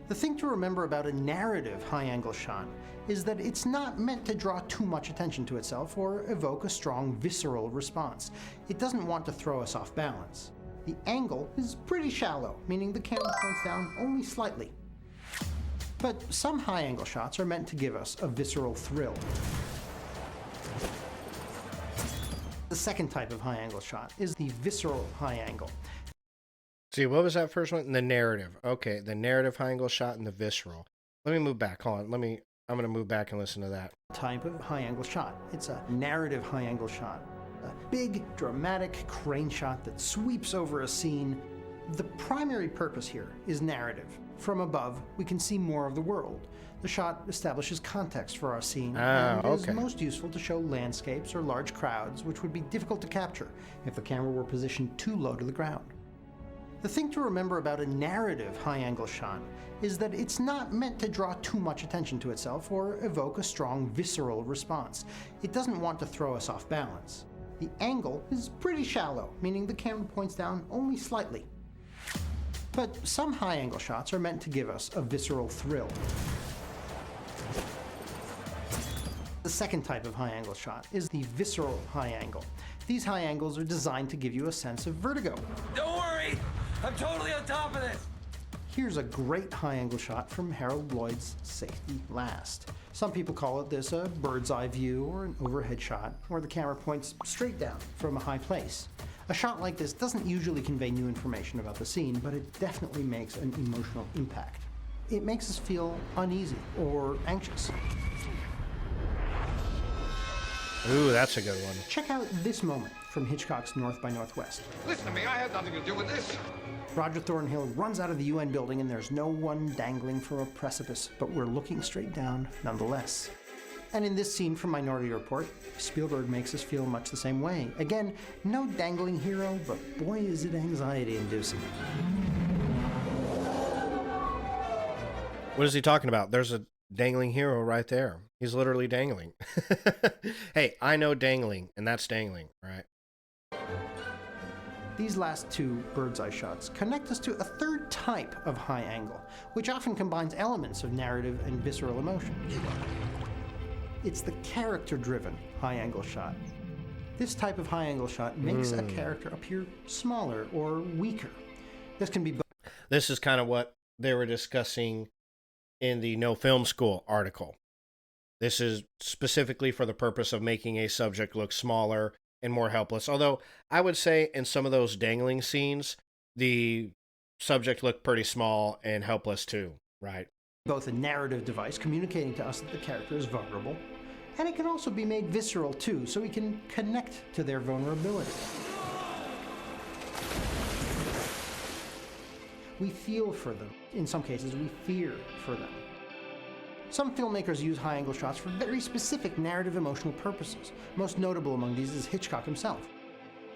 The thing to remember about a narrative high-angle shot is that it's not meant to draw too much attention to itself or evoke a strong visceral response. It doesn't want to throw us off balance. The angle is pretty shallow, meaning the camera points down only slightly. But some high-angle shots are meant to give us a visceral thrill. The second type of high-angle shot is the visceral high angle. See, what was that first one? The narrative. Okay, the narrative high angle shot and the visceral. Let me move back. Hold on. I'm going to move back and listen to that. Type of high-angle shot. It's a narrative high-angle shot. A big, dramatic crane shot that sweeps over a scene. The primary purpose here is narrative. From above, we can see more of the world. The shot establishes context for our scene and is most useful to show landscapes or large crowds, which would be difficult to capture if the camera were positioned too low to the ground. The thing to remember about a narrative high-angle shot is that it's not meant to draw too much attention to itself or evoke a strong visceral response. It doesn't want to throw us off balance. The angle is pretty shallow, meaning the camera points down only slightly. But some high-angle shots are meant to give us a visceral thrill. The second type of high-angle shot is the visceral high angle. These high angles are designed to give you a sense of vertigo. Don't worry! I'm totally on top of this! Here's a great high-angle shot from Harold Lloyd's Safety Last. Some people call it this a bird's eye view or an overhead shot, where the camera points straight down from a high place. A shot like this doesn't usually convey new information about the scene, but it definitely makes an emotional impact. It makes us feel uneasy or anxious. Ooh, that's a good one. Check out this moment from Hitchcock's North by Northwest. Listen to me, I had nothing to do with this. Roger Thornhill runs out of the UN building and there's no one dangling from a precipice, but we're looking straight down nonetheless. And in this scene from Minority Report, Spielberg makes us feel much the same way. Again, no dangling hero, but boy is it anxiety-inducing. What is he talking about? There's dangling hero right there. He's literally dangling. Hey, I know dangling, and that's dangling, right? These last two bird's eye shots connect us to a third type of high angle, which often combines elements of narrative and visceral emotion. It's the character-driven high angle shot. This type of high angle shot makes a character appear smaller or weaker. This can be This is kind of what they were discussing in the No Film School article. This is specifically for the purpose of making a subject look smaller and more helpless. Although I would say in some of those dangling scenes, the subject looked pretty small and helpless too, right? both a narrative device communicating to us that the character is vulnerable, and it can also be made visceral too, so we can connect to their vulnerability. We feel for them. In some cases, we fear for them. Some filmmakers use high-angle shots for very specific narrative emotional purposes. Most notable among these is Hitchcock himself.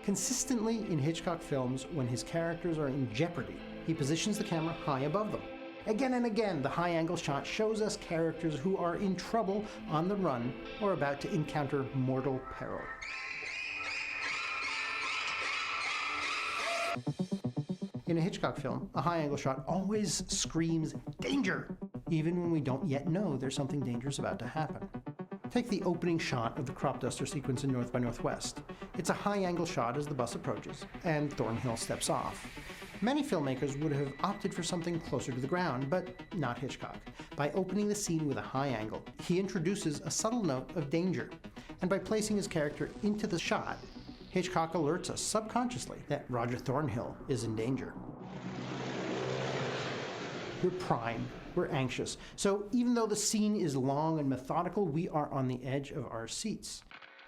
Consistently in Hitchcock films, when his characters are in jeopardy, he positions the camera high above them. Again and again, the high-angle shot shows us characters who are in trouble, on the run, or about to encounter mortal peril. In a Hitchcock film, a high-angle shot always screams danger, even when we don't yet know there's something dangerous about to happen. Take the opening shot of the crop duster sequence in North by Northwest. It's a high-angle shot as the bus approaches, and Thornhill steps off. Many filmmakers would have opted for something closer to the ground, but not Hitchcock. By opening the scene with a high angle, he introduces a subtle note of danger, and by placing his character into the shot, Hitchcock alerts us subconsciously that Roger Thornhill is in danger. We're primed, we're anxious, so even though the scene is long and methodical, we are on the edge of our seats.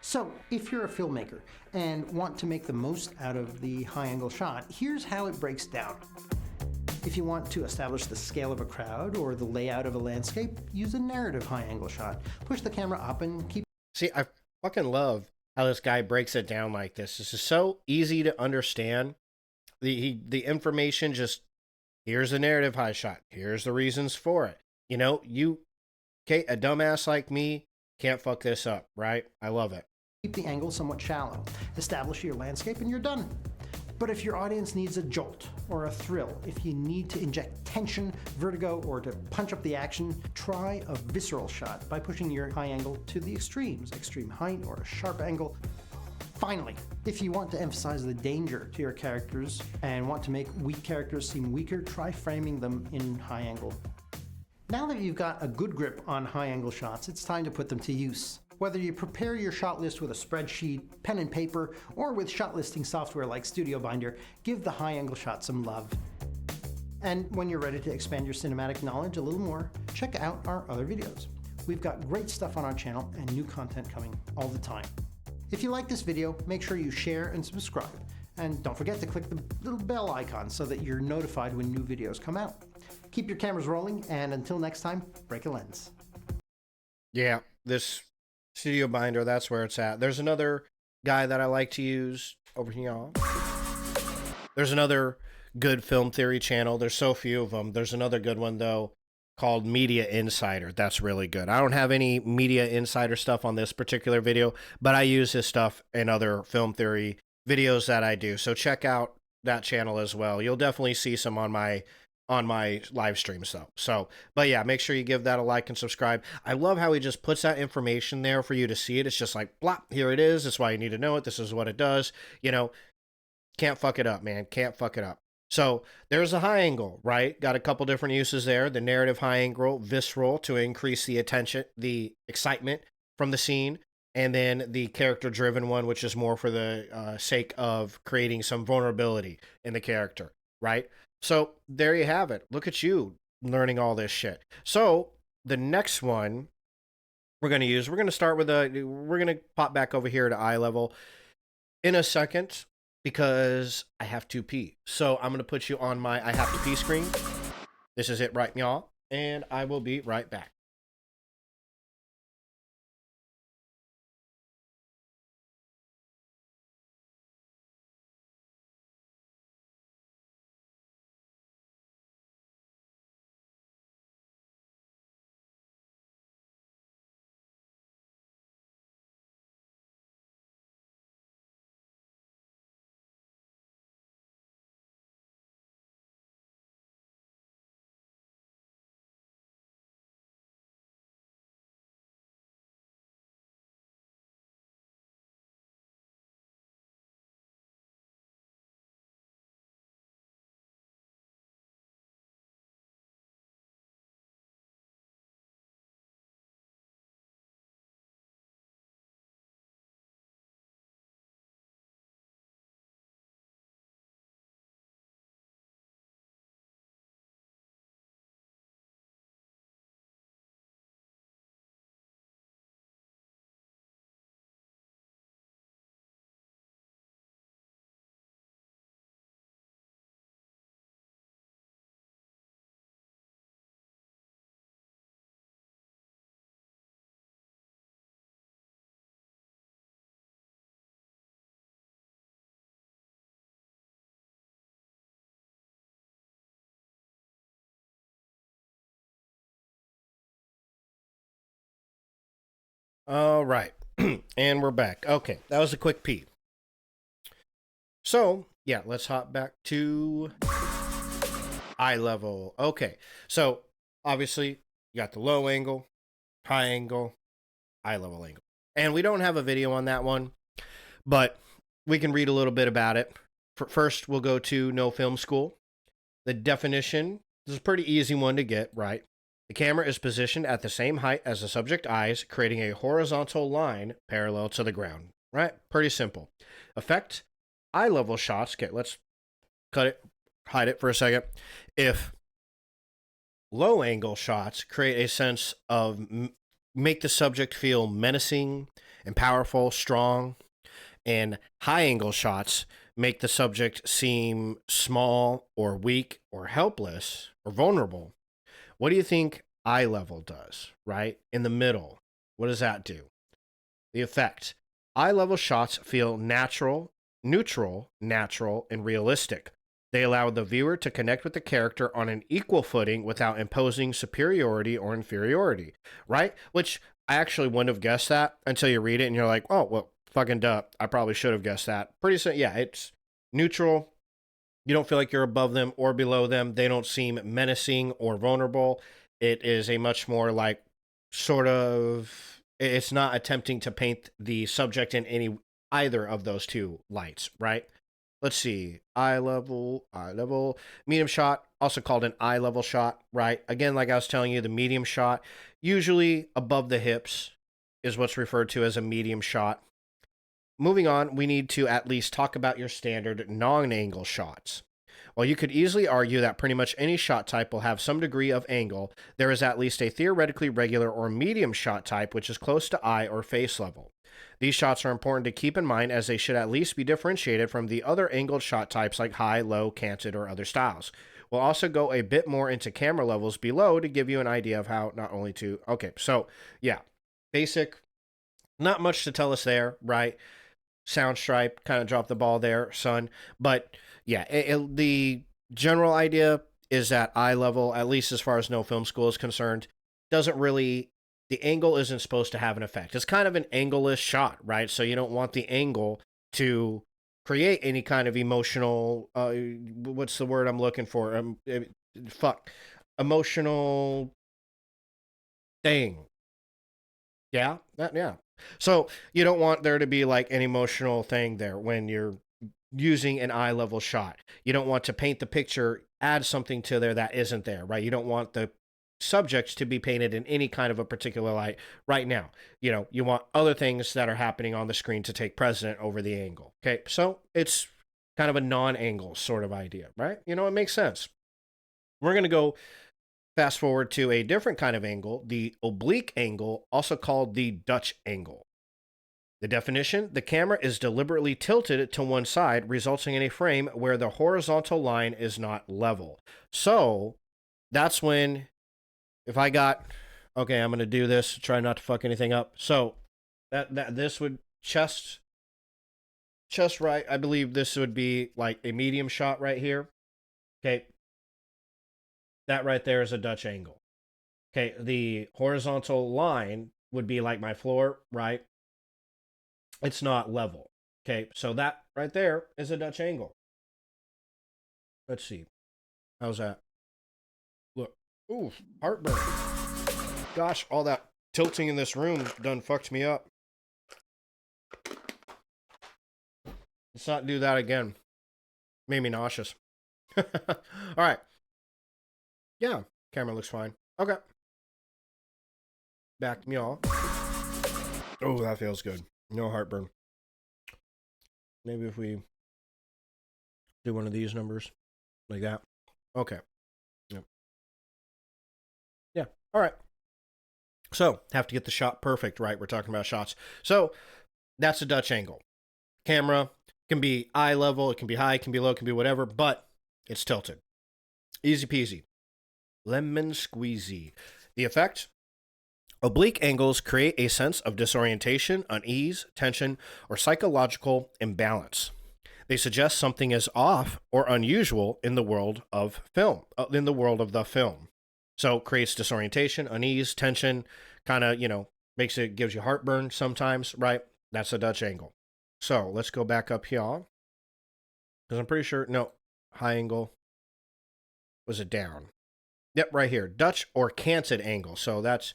So, if you're a filmmaker and want to make the most out of the high-angle shot, here's how it breaks down. If you want to establish the scale of a crowd or the layout of a landscape, use a narrative high-angle shot. Push the camera up and keep... See, I fucking love how this guy breaks it down like this. This is so easy to understand. The information just, here's the narrative high shot. Here's the reasons for it. You know, okay, a dumbass like me can't fuck this up, right? I love it. Keep the angle somewhat shallow. Establish your landscape and you're done. But if your audience needs a jolt or a thrill, if you need to inject tension, vertigo, or to punch up the action, try a visceral shot by pushing your high angle to the extremes, extreme height or a sharp angle. Finally, if you want to emphasize the danger to your characters and want to make weak characters seem weaker, try framing them in high angle. Now that you've got a good grip on high angle shots, it's time to put them to use. Whether you prepare your shot list with a spreadsheet, pen and paper, or with shot listing software like Studio Binder, give the high angle shot some love. And when you're ready to expand your cinematic knowledge a little more, check out our other videos. We've got great stuff on our channel and new content coming all the time. If you like this video, make sure you share and subscribe. And don't forget to click the little bell icon so that you're notified when new videos come out. Keep your cameras rolling, and until next time, break a lens. Yeah, this Studio Binder, that's where it's at. There's another guy that I like to use over here. There's another good film theory channel. There's so few of them. There's another good one, though, called Media Insider. That's really good. I don't have any Media Insider stuff on this particular video, but I use his stuff in other film theory videos that I do. So check out that channel as well. You'll definitely see some on my live streams though. So, but yeah, make sure you give that a like and subscribe. I love how he just puts that information there for you to see it. It's just like, blop, here it is. That's why you need to know it. This is what it does. You know, can't fuck it up, man. Can't fuck it up. So there's a high angle, right? Got a couple different uses there. The narrative high angle, visceral, to increase the attention, the excitement from the scene. And then the character-driven one, which is more for the sake of creating some vulnerability in the character, right? So there you have it. Look at you learning all this shit. So the next one we're going to start with we're going to pop back over here to eye level in a second because I have to pee. So I'm going to put you on my I have to pee screen. This is it right now, and I will be right back. All right. And we're back. Okay, that was a quick peek. So, yeah, let's hop back to eye level. Okay, so obviously you got the low angle, high angle, eye level angle. And we don't have a video on that one, but we can read a little bit about it. First, we'll go to No Film School. The definition, this is a pretty easy one to get, right? The camera is positioned at the same height as the subject eyes, creating a horizontal line parallel to the ground, right? Pretty simple. Effect, eye level shots. Okay, let's cut it, hide it for a second. If low angle shots create a sense of make the subject feel menacing and powerful, strong, and high angle shots make the subject seem small or weak or helpless or vulnerable. What do you think eye level does, right? In the middle, what does that do? The effect. Eye level shots feel natural, neutral, and realistic. They allow the viewer to connect with the character on an equal footing without imposing superiority or inferiority, right? Which I actually wouldn't have guessed that until you read it and you're like, oh, well, fucking duh. I probably should have guessed that. Yeah, it's neutral. You don't feel like you're above them or below them. They don't seem menacing or vulnerable. It is a much more like sort of, it's not attempting to paint the subject in any either of those two lights, right? Let's see. Eye level, medium shot, also called an eye level shot, right? Again, like I was telling you, the medium shot, usually above the hips, is what's referred to as a medium shot. Moving on, we need to at least talk about your standard non-angle shots. While you could easily argue that pretty much any shot type will have some degree of angle, there is at least a theoretically regular or medium shot type which is close to eye or face level. These shots are important to keep in mind as they should at least be differentiated from the other angled shot types like high, low, canted, or other styles. We'll also go a bit more into camera levels below to give you an idea of how not only to... Okay, so yeah, basic, not much to tell us there, right? Soundstripe kind of dropped the ball there, son. But yeah, the general idea is that eye level, at least as far as No Film School is concerned, doesn't really, the angle isn't supposed to have an effect. It's kind of an angle-less shot, right? So you don't want the angle to create any kind of emotional, what's the word I'm looking for? Emotional thing. Yeah, yeah. So you don't want there to be like an emotional thing there when you're using an eye level shot. You don't want to paint the picture, add something to there that isn't there, right? You don't want the subject to be painted in any kind of a particular light right now. You want other things that are happening on the screen to take precedent over the angle. Okay, so it's kind of a non-angle sort of idea, right? It makes sense. We're going to go fast forward to a different kind of angle, the oblique angle, also called the Dutch angle. The definition, the camera is deliberately tilted to one side, resulting in a frame where the horizontal line is not level. So that's when, if I got, okay, I'm going to do this, try not to fuck anything up. So that this would chest right. I believe this would be like a medium shot right here. Okay. That right there is a Dutch angle. Okay, the horizontal line would be like my floor, right? It's not level. Okay, so that right there is a Dutch angle. Let's see. How's that? Look. Ooh, heartburn. Gosh, all that tilting in this room done fucked me up. Let's not do that again. Made me nauseous. All right. Yeah, camera looks fine. Okay. Back to me all. Oh, that feels good. No heartburn. Maybe if we do one of these numbers like that. Okay. Yep. Yeah. All right. So, have to get the shot perfect, right? We're talking about shots. So, that's a Dutch angle. Camera can be eye level, it can be high, it can be low, it can be whatever, but it's tilted. Easy peasy. Lemon squeezy. The effect? Oblique angles create a sense of disorientation, unease, tension, or psychological imbalance. They suggest something is off or unusual in the world of the film. So creates disorientation, unease, tension, kind of, gives you heartburn sometimes, right? That's a Dutch angle. So let's go back up here. Because I'm pretty sure, no, high angle. Was it down? Yep, right here. Dutch or canted angle. So that's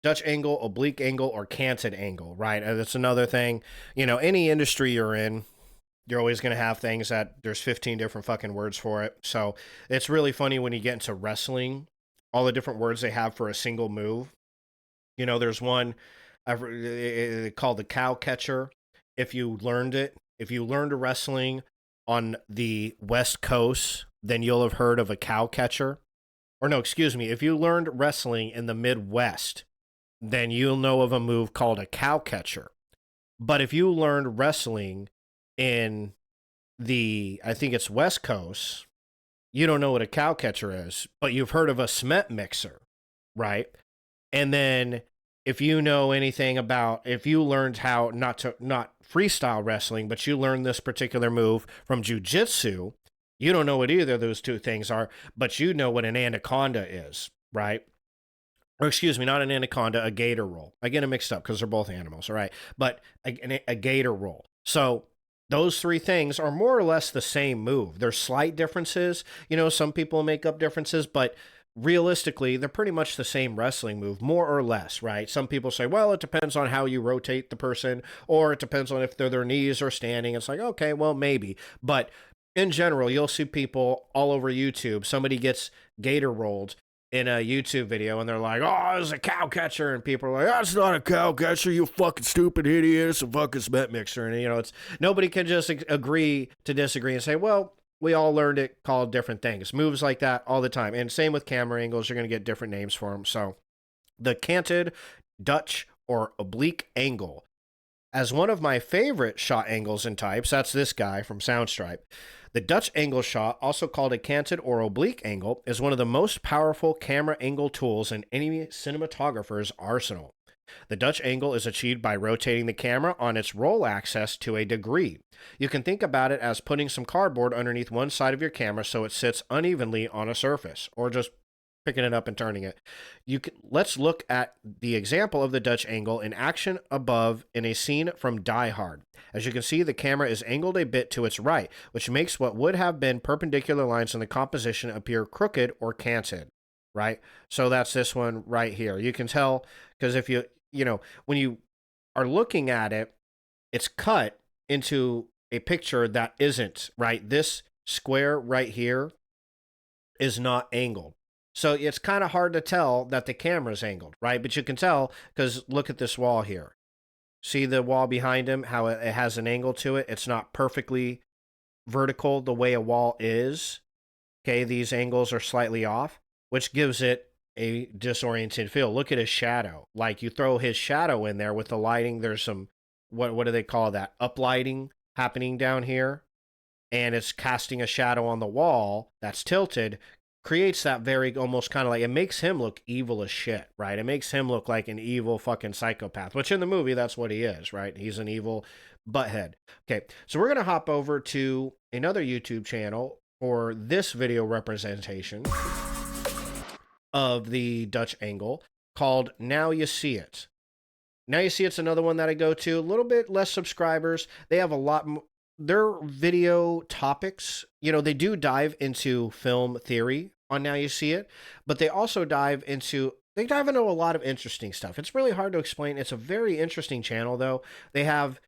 Dutch angle, oblique angle, or canted angle, right? That's another thing. You know, any industry you're in, you're always going to have things that there's 15 different fucking words for it. So it's really funny when you get into wrestling, all the different words they have for a single move. You know, there's one called the cow catcher. If you learned wrestling on the West Coast, then you'll have heard of a cow catcher. Or no, excuse me, if you learned wrestling in the Midwest, then you'll know of a move called a cow catcher. But if you learned wrestling in I think it's West Coast, you don't know what a cow catcher is, but you've heard of a cement mixer, right? And then if you know anything about, if you learned how not freestyle wrestling, but you learned this particular move from jiu-jitsu, you don't know what either of those two things are, but you know what an anaconda is, right? Or excuse me, not an anaconda, a gator roll. I get them mixed up because they're both animals, all right? But a gator roll. So those three things are more or less the same move. There's slight differences. You know, some people make up differences, but realistically, they're pretty much the same wrestling move, more or less, right? Some people say, well, it depends on how you rotate the person, or it depends on if their knees are standing. It's like, okay, well, maybe. But in general, you'll see people all over YouTube. Somebody gets gator rolled in a YouTube video, and they're like, oh, it's a cow catcher. And people are like, that's not a cow catcher, you fucking stupid idiot. It's a fucking cement mixer. And, you know, nobody can just agree to disagree and say, well, we all learned it called different things. Moves like that all the time. And same with camera angles. You're going to get different names for them. So the canted, Dutch, or oblique angle. As one of my favorite shot angles and types, that's this guy from Soundstripe. The Dutch angle shot, also called a canted or oblique angle, is one of the most powerful camera angle tools in any cinematographer's arsenal. The Dutch angle is achieved by rotating the camera on its roll axis to a degree. You can think about it as putting some cardboard underneath one side of your camera so it sits unevenly on a surface, or just picking it up and turning it. Let's look at the example of the Dutch angle in action above in a scene from Die Hard. As you can see, the camera is angled a bit to its right, which makes what would have been perpendicular lines in the composition appear crooked or canted, right? So that's this one right here. You can tell, because if when you are looking at it, it's cut into a picture that isn't, right? This square right here is not angled. So it's kind of hard to tell that the camera's angled, right? But you can tell because look at this wall here. See the wall behind him, how it has an angle to it? It's not perfectly vertical the way a wall is. Okay, these angles are slightly off, which gives it a disoriented feel. Look at his shadow. Like you throw his shadow in there with the lighting, there's some, what do they call that? Uplighting happening down here. And it's casting a shadow on the wall that's tilted, creates that very almost kind of like, it makes him look evil as shit, right? It makes him look like an evil fucking psychopath, which in the movie, that's what he is, right? He's an evil butthead. Okay, so we're going to hop over to another YouTube channel for this video representation of the Dutch angle called Now You See It. Now You See It's another one that I go to, a little bit less subscribers. They have a lot more. Their video topics, they do dive into film theory on Now You See It, but they also dive into a lot of interesting stuff. It's really hard to explain. It's a very interesting channel, though. They have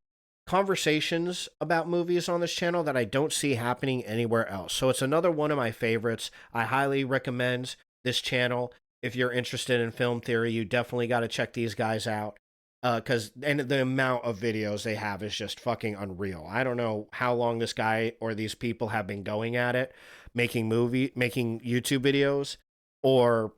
conversations about movies on this channel that I don't see happening anywhere else. So it's another one of my favorites. I highly recommend this channel. If you're interested in film theory, you definitely got to check these guys out. Because the amount of videos they have is just fucking unreal. I don't know how long this guy or these people have been going at it, making YouTube videos, or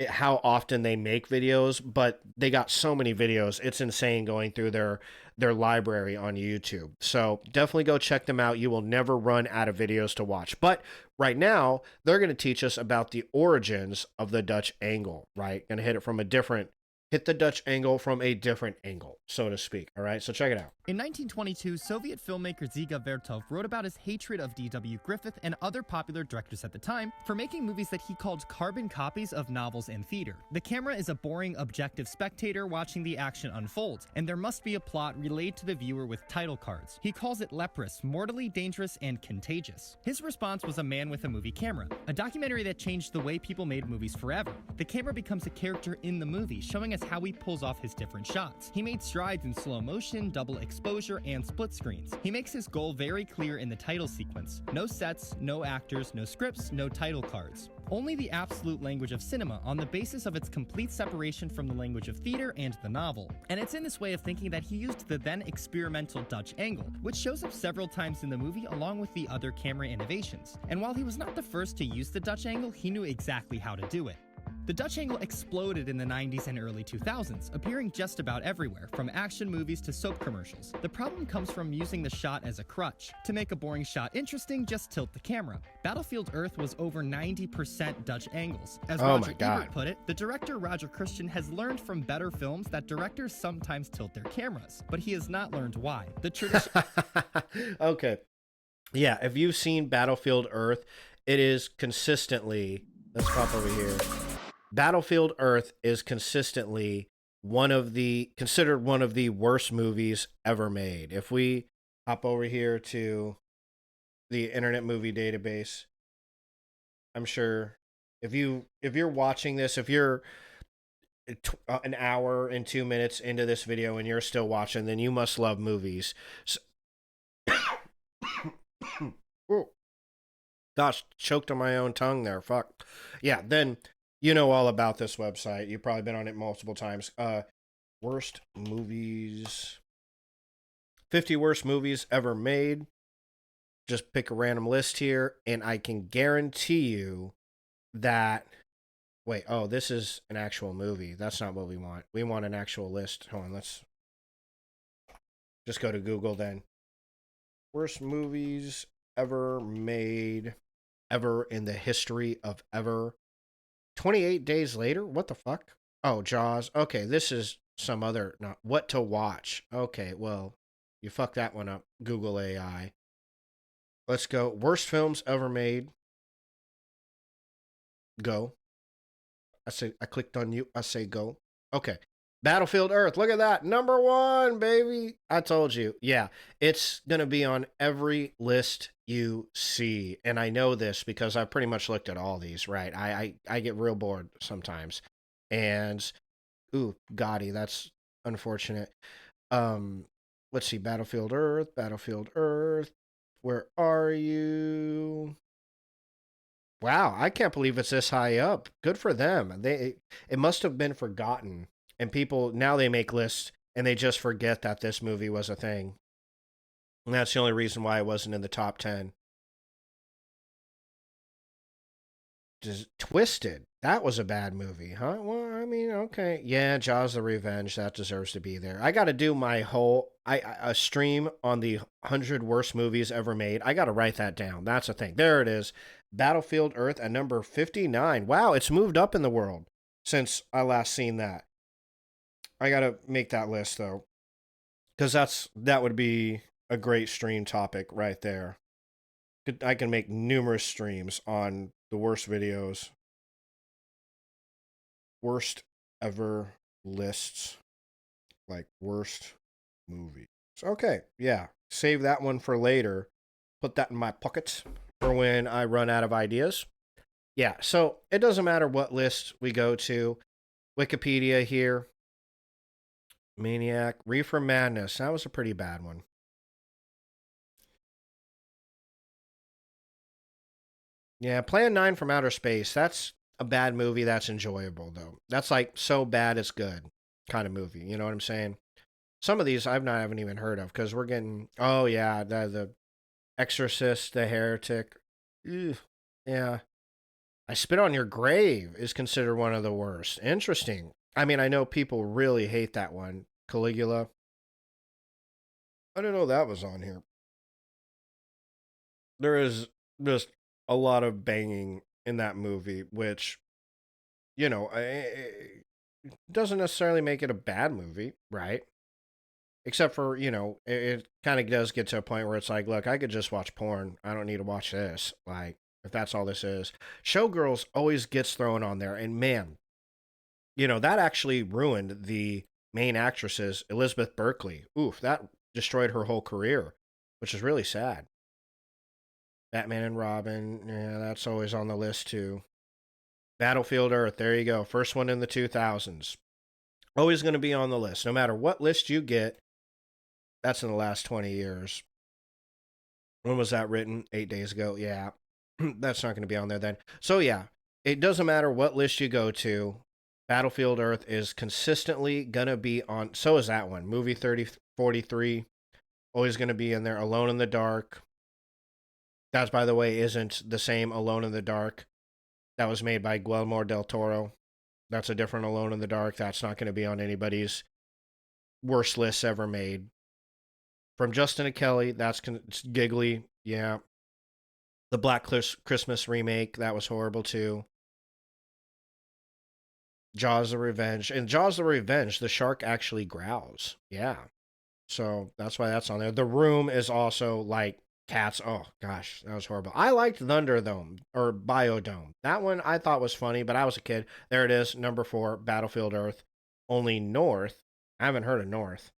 how often they make videos, but they got so many videos. It's insane going through their library on YouTube. So definitely go check them out. You will never run out of videos to watch. But right now, they're going to teach us about the origins of the Dutch angle, right? Going to hit it from a different hit the Dutch angle from a different angle, so to speak. All right, so check it out. In 1922, Soviet filmmaker Dziga Vertov wrote about his hatred of D.W. Griffith and other popular directors at the time for making movies that he called carbon copies of novels and theater. The camera is a boring, objective spectator watching the action unfold, and there must be a plot relayed to the viewer with title cards. He calls it leprous, mortally dangerous, and contagious. His response was A Man with a Movie Camera, a documentary that changed the way people made movies forever. The camera becomes a character in the movie, showing us how he pulls off his different shots. He made strides in slow motion, double exposure, and split screens. He makes his goal very clear in the title sequence. No sets, no actors, no scripts, no title cards. Only the absolute language of cinema on the basis of its complete separation from the language of theater and the novel. And it's in this way of thinking that he used the then experimental Dutch angle, which shows up several times in the movie along with the other camera innovations. And while he was not the first to use the Dutch angle, he knew exactly how to do it. The Dutch angle exploded in the 90s and early 2000s, appearing just about everywhere, from action movies to soap commercials. The problem comes from using the shot as a crutch. To make a boring shot interesting, just tilt the camera. Battlefield Earth was over 90% Dutch angles. As Roger Ebert put it, the director Roger Christian has learned from better films that directors sometimes tilt their cameras, but he has not learned why. The tradition... Okay. Yeah, if you've seen Battlefield Earth, it is consistently... Let's pop over here. Battlefield Earth is consistently considered one of the worst movies ever made. If we hop over here to the Internet Movie Database, I'm sure if you're watching this, if you're an hour and 2 minutes into this video and you're still watching, then you must love movies. So, oh, gosh, choked on my own tongue there. Fuck. Yeah, then you know all about this website. You've probably been on it multiple times. Worst movies. 50 worst movies ever made. Just pick a random list here, and I can guarantee you that... Wait, oh, this is an actual movie. That's not what we want. We want an actual list. Hold on, let's just go to Google then. Worst movies ever made, ever in the history of ever. 28 Days Later? What the fuck? Oh, Jaws. Okay, this is some other... Not What to Watch. Okay, well, you fucked that one up, Google AI. Let's go. Worst films ever made. Go. I clicked on you. I say go. Okay. Battlefield Earth. Look at that. Number 1, baby. I told you. Yeah, it's going to be on every list you see. And I know this because I've pretty much looked at all these, right? I get real bored sometimes. And, ooh, Gotti, that's unfortunate. Let's see. Battlefield Earth. Where are you? Wow, I can't believe it's this high up. Good for them. It must have been forgotten. And people, now they make lists and they just forget that this movie was a thing. And that's the only reason why it wasn't in the top 10. Just Twisted. That was a bad movie, huh? Well, I mean, okay. Yeah, Jaws the Revenge. That deserves to be there. I got to do my whole a stream on the 100 worst movies ever made. I got to write that down. That's a thing. There it is. Battlefield Earth at number 59. Wow, it's moved up in the world since I last seen that. I got to make that list, though, because that would be a great stream topic right there. I can make numerous streams on the worst videos. Worst ever lists. Like worst movies. Okay, yeah. Save that one for later. Put that in my pocket for when I run out of ideas. Yeah, so it doesn't matter what list we go to. Wikipedia here. Maniac. Reefer Madness. That was a pretty bad one. Yeah, Plan 9 from Outer Space. That's a bad movie that's enjoyable, though. That's like so bad it's good kind of movie. You know what I'm saying? Some of these I haven't even heard of because we're getting... Oh, yeah, the Exorcist, The Heretic. Ew, yeah. I Spit on Your Grave is considered one of the worst. Interesting. I mean, I know people really hate that one. Caligula. I didn't know that was on here. There is just a lot of banging in that movie, which, you know, doesn't necessarily make it a bad movie, right? Except for, it kind of does get to a point where it's like, look, I could just watch porn. I don't need to watch this. Like, if that's all this is. Showgirls always gets thrown on there. And man, that actually ruined the main actress's Elizabeth Berkley. Oof, that destroyed her whole career, which is really sad. Batman and Robin, yeah, that's always on the list too. Battlefield Earth, there you go. First one in the 2000s. Always going to be on the list. No matter what list you get, that's in the last 20 years. When was that written? 8 days ago. Yeah, that's not going to be on there then. So yeah, it doesn't matter what list you go to. Battlefield Earth is consistently going to be on. So is that one. Movie 3043. Always going to be in there. Alone in the Dark. That, by the way, isn't the same Alone in the Dark that was made by Guillermo del Toro. That's a different Alone in the Dark. That's not going to be on anybody's worst lists ever made. From Justin and Kelly, that's giggly. Yeah. The Black Christmas remake, that was horrible too. Jaws the Revenge. In Jaws the Revenge, the shark actually growls. Yeah. So that's why that's on there. The Room is also like cats. Oh, gosh, that was horrible. I liked Thunderdome or Biodome. That one I thought was funny, but I was a kid. There it is, number 4, Battlefield Earth. Only North. I haven't heard of North.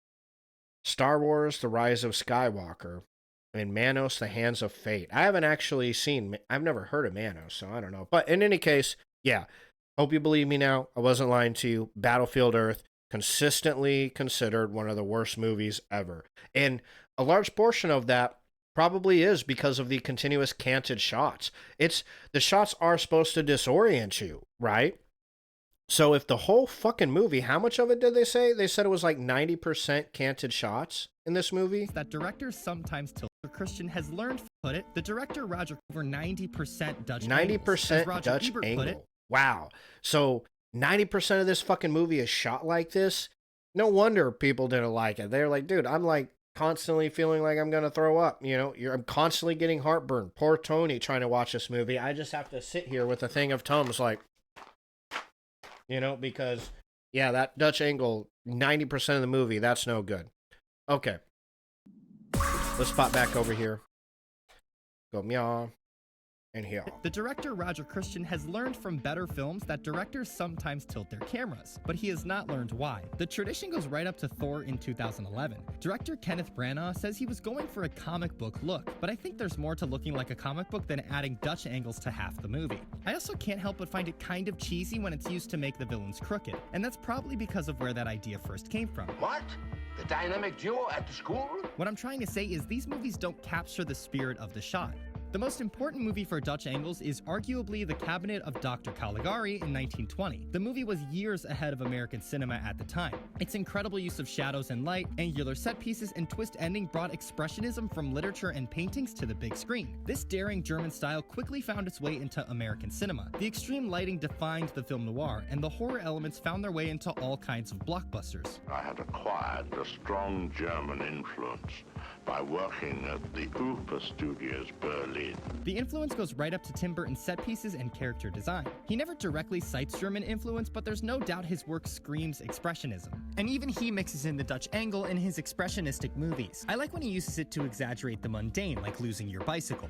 Star Wars, The Rise of Skywalker. And Manos, The Hands of Fate. I haven't actually seen, I've never heard of Manos, so I don't know. But in any case, yeah. Hope you believe me now. I wasn't lying to you. Battlefield Earth, consistently considered one of the worst movies ever. And a large portion of that probably is because of the continuous canted shots. The shots are supposed to disorient you, right? So if the whole fucking movie, how much of it did they say? They said it was like 90% canted shots in this movie. That directors sometimes tilt. Christian has learned, put it, the director Roger over 90% Dutch 90% Dutch angle. Wow. So 90% of this fucking movie is shot like this. No wonder people didn't like it. They're like, dude, I'm like constantly feeling like I'm going to throw up. I'm constantly getting heartburn. Poor Tony trying to watch this movie. I just have to sit here with a thing of Tums like, because, yeah, that Dutch angle, 90% of the movie, that's no good. Okay. Let's spot back over here. Go meow. And here. The director Roger Christian has learned from better films that directors sometimes tilt their cameras, but he has not learned why. The tradition goes right up to Thor in 2011. Director Kenneth Branagh says he was going for a comic book look, but I think there's more to looking like a comic book than adding Dutch angles to half the movie. I also can't help but find it kind of cheesy when it's used to make the villains crooked, and that's probably because of where that idea first came from. What? The dynamic duo at the school? What I'm trying to say is these movies don't capture the spirit of the shot. The most important movie for Dutch angles is arguably The Cabinet of Dr. Caligari in 1920. The movie was years ahead of American cinema at the time. Its incredible use of shadows and light, angular set pieces, and twist ending brought expressionism from literature and paintings to the big screen. This daring German style quickly found its way into American cinema. The extreme lighting defined the film noir, and the horror elements found their way into all kinds of blockbusters. I had acquired a strong German influence by working at the Ufer Studios, Berlin. The influence goes right up to Tim Burton's set pieces and character design. He never directly cites German influence, but there's no doubt his work screams expressionism. And even he mixes in the Dutch angle in his expressionistic movies. I like when he uses it to exaggerate the mundane, like losing your bicycle.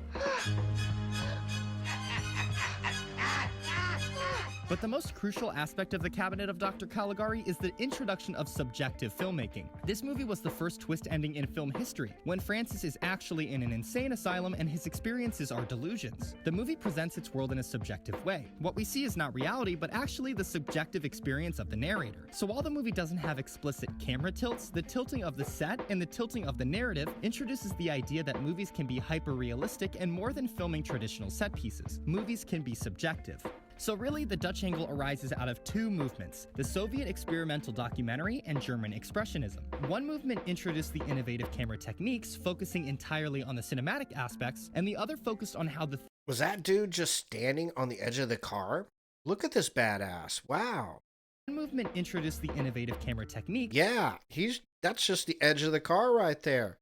But the most crucial aspect of The Cabinet of Dr. Caligari is the introduction of subjective filmmaking. This movie was the first twist ending in film history, when Francis is actually in an insane asylum and his experiences are delusions. The movie presents its world in a subjective way. What we see is not reality, but actually the subjective experience of the narrator. So while the movie doesn't have explicit camera tilts, the tilting of the set and the tilting of the narrative introduces the idea that movies can be hyper-realistic and more than filming traditional set pieces. Movies can be subjective. So really, the Dutch angle arises out of two movements, the Soviet experimental documentary and German expressionism. One movement introduced the innovative camera techniques, focusing entirely on the cinematic aspects, and the other focused on how the... Was that dude just standing on the edge of the car? Look at this badass. Wow. One movement introduced the innovative camera techniques. Yeah, that's just the edge of the car right there.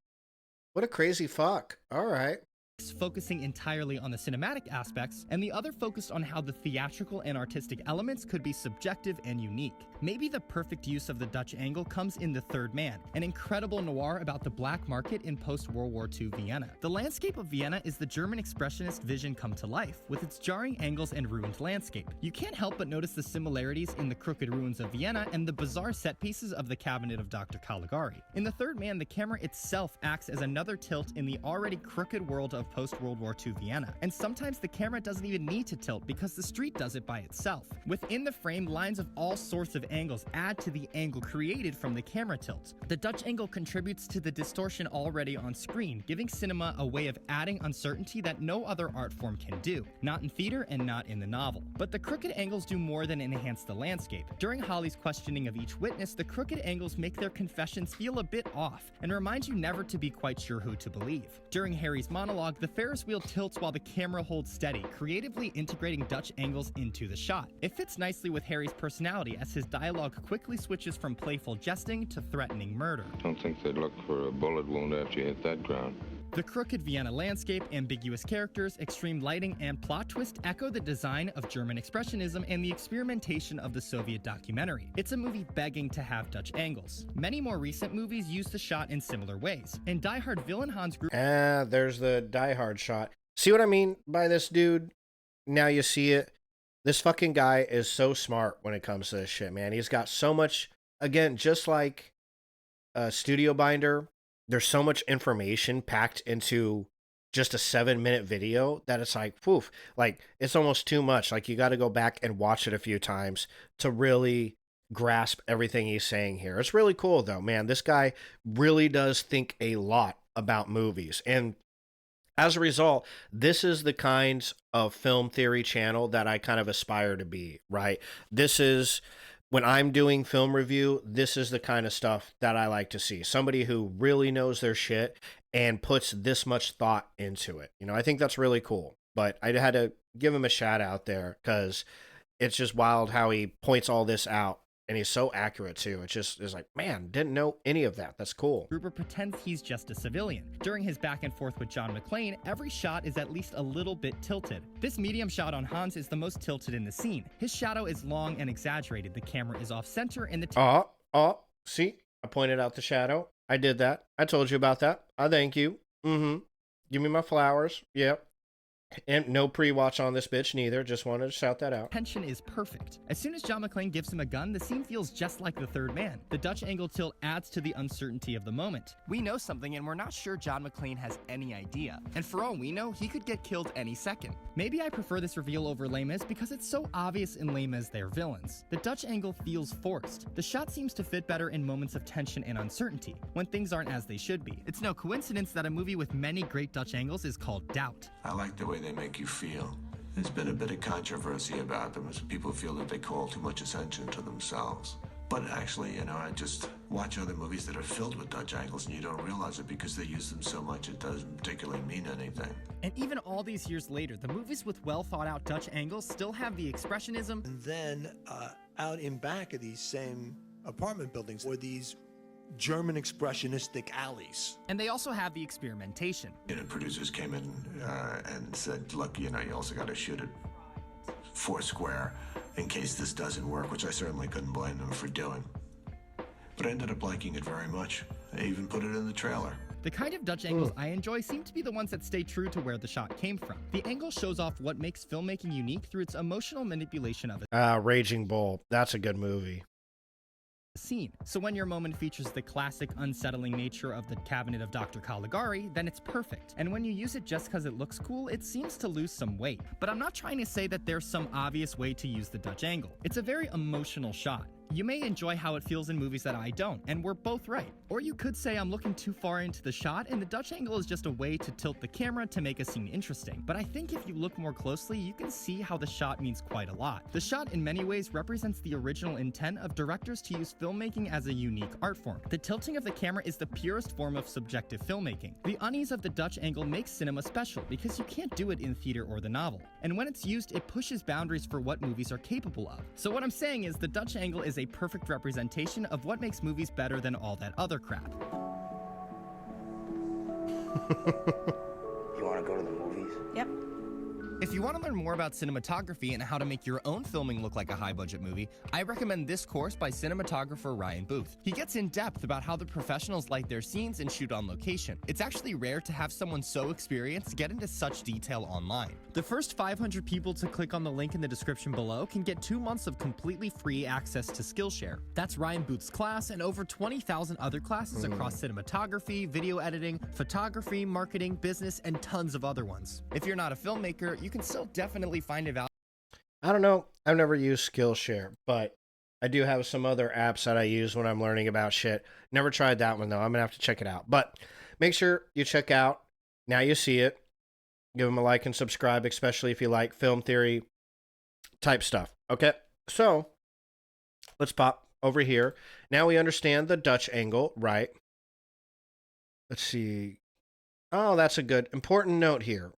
What a crazy fuck. All right. focusing entirely on the cinematic aspects, and the other focused on how the theatrical and artistic elements could be subjective and unique. Maybe the perfect use of the Dutch angle comes in The Third Man, an incredible noir about the black market in post-World War II Vienna. The landscape of Vienna is the German expressionist vision come to life, with its jarring angles and ruined landscape. You can't help but notice the similarities in the crooked ruins of Vienna and the bizarre set pieces of the cabinet of Dr. Caligari. In The Third Man, the camera itself acts as another tilt in the already crooked world of post-World War II Vienna, and sometimes the camera doesn't even need to tilt because the street does it by itself. Within the frame, lines of all sorts of angles add to the angle created from the camera tilt. The Dutch angle contributes to the distortion already on screen, giving cinema a way of adding uncertainty that no other art form can do, not in theater and not in the novel. But the crooked angles do more than enhance the landscape. During Holly's questioning of each witness, the crooked angles make their confessions feel a bit off and remind you never to be quite sure who to believe. During Harry's monologue, the Ferris wheel tilts while the camera holds steady, creatively integrating Dutch angles into the shot. It fits nicely with Harry's personality as his dialogue quickly switches from playful jesting to threatening murder. Don't think they'd look for a bullet wound after you hit that ground. The crooked Vienna landscape, ambiguous characters, extreme lighting, and plot twist echo the design of German Expressionism and the experimentation of the Soviet documentary. It's a movie begging to have Dutch angles. Many more recent movies use the shot in similar ways. In Die Hard, villain Hans Gruber... There's the Die Hard shot. See what I mean by this dude? Now you see it. This fucking guy is so smart when it comes to this shit, man. He's got so much, again, just like Studio Binder, there's so much information packed into just a 7-minute video that it's like, poof, like it's almost too much. Like you got to go back and watch it a few times to really grasp everything he's saying here. It's really cool though, man. This guy really does think a lot about movies. And as a result, this is the kinds of film theory channel that I kind of aspire to be, right? This is, when I'm doing film review, this is the kind of stuff that I like to see. Somebody who really knows their shit and puts this much thought into it. You know, I think that's really cool. But I had to give him a shout out there because it's just wild how he points all this out. And he's so accurate too. It just is like, man, didn't know any of that. That's cool. Gruber pretends he's just a civilian. During his back and forth with John McClane, every shot is at least a little bit tilted. This medium shot on Hans is the most tilted in the scene. His shadow is long and exaggerated. The camera is off center and the see, I pointed out the shadow. I did that. I told you about that. I thank you. Give me my flowers. Yep. And no pre-watch on this bitch neither. Just wanted to shout that out. Tension is perfect. As soon as John McClane gives him a gun, the scene feels just like The Third Man. The Dutch angle tilt adds to the uncertainty of the moment. We know something and we're not sure John McClane has any idea. And for all we know, he could get killed any second. Maybe I prefer this reveal over Les Mis because it's so obvious in Les Mis they're villains. The Dutch angle feels forced. The shot seems to fit better in moments of tension and uncertainty, when things aren't as they should be. It's no coincidence that a movie with many great Dutch angles is called Doubt. I like the way they make you feel. There's been a bit of controversy about them as people feel that they call too much attention to themselves. But actually, you know, I just watch other movies that are filled with Dutch angles and you don't realize it because they use them so much it doesn't particularly mean anything. And even all these years later, the movies with well thought out Dutch angles still have the expressionism. And then out in back of these same apartment buildings were these German expressionistic alleys. And they also have the experimentation. You know, producers came in and said, look, you know, you also got to shoot it foursquare in case this doesn't work, which I certainly couldn't blame them for doing. But I ended up liking it very much. I even put it in the trailer. The kind of Dutch angles I enjoy seem to be the ones that stay true to where the shot came from. The angle shows off what makes filmmaking unique through its emotional manipulation of it. Raging Bull. That's a good movie. Scene. So when your moment features the classic unsettling nature of the cabinet of Dr. Caligari, then it's perfect. And when you use it just because it looks cool, it seems to lose some weight. But I'm not trying to say that there's some obvious way to use the Dutch angle. It's a very emotional shot. You may enjoy how it feels in movies that I don't, and we're both right. Or you could say I'm looking too far into the shot and the Dutch angle is just a way to tilt the camera to make a scene interesting. But I think if you look more closely, you can see how the shot means quite a lot. The shot in many ways represents the original intent of directors to use filmmaking as a unique art form. The tilting of the camera is the purest form of subjective filmmaking. The unease of the Dutch angle makes cinema special because you can't do it in theater or the novel. And when it's used, it pushes boundaries for what movies are capable of. So what I'm saying is the Dutch angle is a perfect representation of what makes movies better than all that other crap. You want to go to the movies? Yep. If you want to learn more about cinematography and how to make your own filming look like a high-budget movie, I recommend this course by cinematographer Ryan Booth. He gets in depth about how the professionals light their scenes and shoot on location. It's actually rare to have someone so experienced get into such detail online. The first 500 people to click on the link in the description below can get 2 months of completely free access to Skillshare. That's Ryan Booth's class and over 20,000 other classes across cinematography, video editing, photography, marketing, business, and tons of other ones. If you're not a filmmaker, you can still definitely find it valuable. I don't know. I've never used Skillshare, but I do have some other apps that I use when I'm learning about shit. Never tried that one, though. I'm going to have to check it out. But make sure you check out Now You See It. Give them a like and subscribe, especially if you like film theory type stuff. Okay, so let's pop over here. Now we understand the Dutch angle, right? Let's see. Oh, that's a good important note here.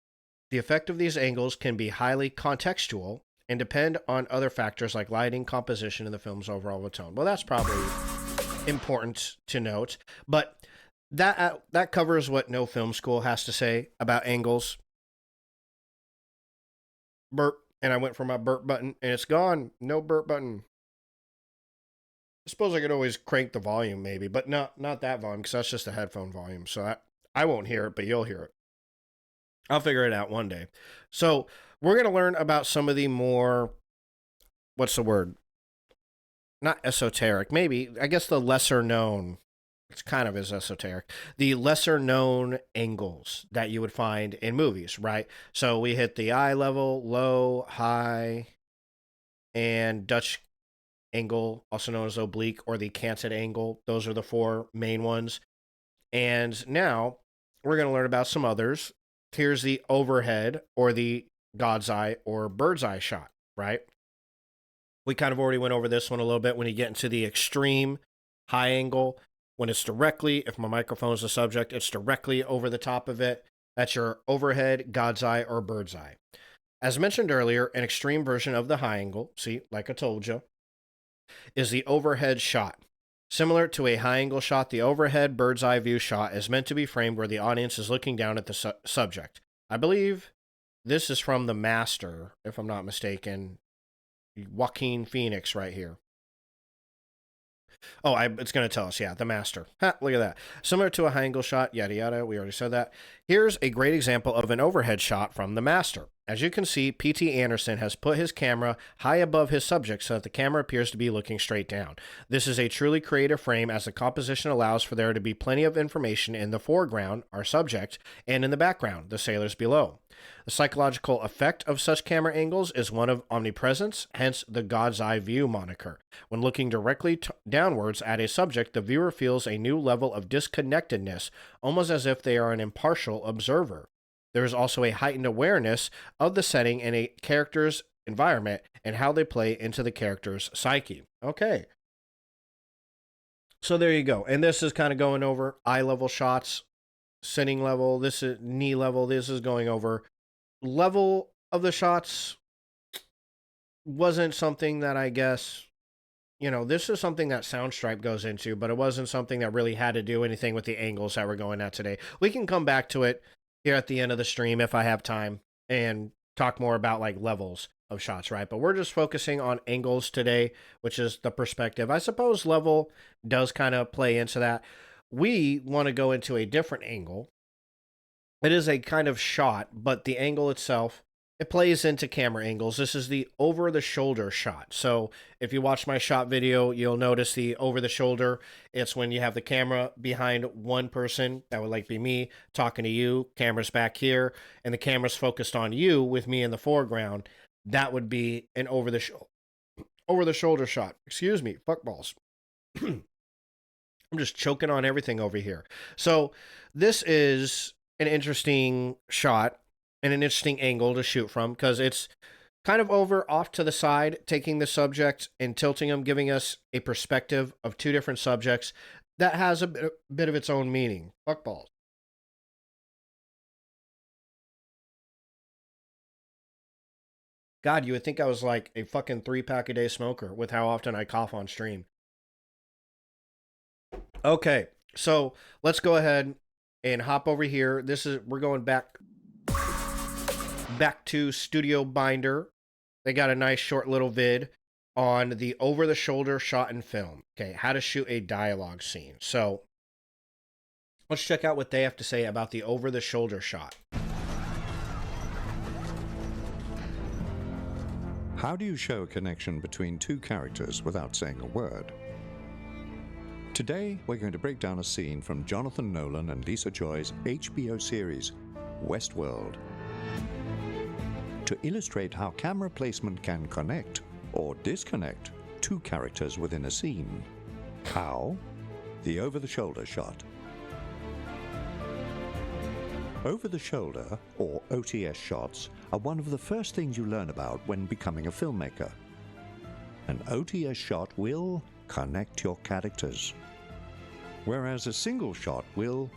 The effect of these angles can be highly contextual and depend on other factors like lighting, composition, and the film's overall tone. Well, that's probably important to note, but that covers what no film school has to say about angles. Burp, and I went for my burp button, and it's gone. No burp button. I suppose I could always crank the volume, maybe, but not that volume, because that's just a headphone volume, so I won't hear it, but you'll hear it. I'll figure it out one day. So we're going to learn about some of the more, what's the word? Not esoteric, maybe. I guess the lesser known. It's kind of as esoteric. The lesser known angles that you would find in movies, right? So we hit the eye level, low, high, and Dutch angle, also known as oblique, or the canted angle. Those are the 4 main ones. And now we're going to learn about some others. Here's the overhead, or the God's eye, or bird's eye shot, right? We kind of already went over this one a little bit when you get into the extreme high angle, when it's directly, if my microphone is the subject, it's directly over the top of it. That's your overhead, God's eye, or bird's eye. As mentioned earlier, an extreme version of the high angle, see, like I told you, is the overhead shot. Similar to a high-angle shot, the overhead bird's eye view shot is meant to be framed where the audience is looking down at the subject. I believe this is from The Master, if I'm not mistaken. Joaquin Phoenix right here. Oh, it's going to tell us, yeah, The Master. Ha, look at that. Similar to a high-angle shot, yada yada, we already said that. Here's a great example of an overhead shot from The Master. As you can see, P.T. Anderson has put his camera high above his subject so that the camera appears to be looking straight down. This is a truly creative frame as the composition allows for there to be plenty of information in the foreground, our subject, and in the background, the sailors below. The psychological effect of such camera angles is one of omnipresence, hence the God's eye view moniker. When looking directly downwards at a subject, the viewer feels a new level of disconnectedness, almost as if they are an impartial observer. There is also a heightened awareness of the setting and a character's environment and how they play into the character's psyche. Okay. So there you go. And this is kind of going over eye level shots, sitting level, this is knee level, this is going over level of the shots. Wasn't something that I guess, this is something that Soundstripe goes into, but it wasn't something that really had to do anything with the angles that we're going at today. We can come back to it here at the end of the stream if I have time and talk more about like levels of shots, right? But we're just focusing on angles today, which is the perspective. I suppose level does kind of play into that. We want to go into a different angle. It is a kind of shot, but the angle itself, it plays into camera angles. This is the over-the-shoulder shot. So if you watch my shot video, you'll notice the over-the-shoulder. It's when you have the camera behind one person, that would like be me, talking to you, camera's back here, and the camera's focused on you with me in the foreground. That would be an over-the-shoulder shot. Excuse me, fuck balls. I'm just choking on everything over here. So this is an interesting shot and an interesting angle to shoot from, because it's kind of over off to the side, taking the subject and tilting them, giving us a perspective of 2 different subjects that has a bit of its own meaning. Fuck balls. God, you would think I was like a fucking 3-pack a day smoker with how often I cough on stream. Okay, so let's go ahead and hop over here. We're going back back to Studio Binder. They got a nice short little vid on the over-the-shoulder shot in film. Okay, how to shoot a dialogue scene. So let's check out what they have to say about the over-the-shoulder shot. How do you show a connection between two characters without saying a word? Today, we're going to break down a scene from Jonathan Nolan and Lisa Joy's HBO series, Westworld. To illustrate how camera placement can connect or disconnect two characters within a scene. How? The over-the-shoulder shot. Over-the-shoulder, or OTS shots, are one of the first things you learn about when becoming a filmmaker. An OTS shot will connect your characters, whereas a single shot will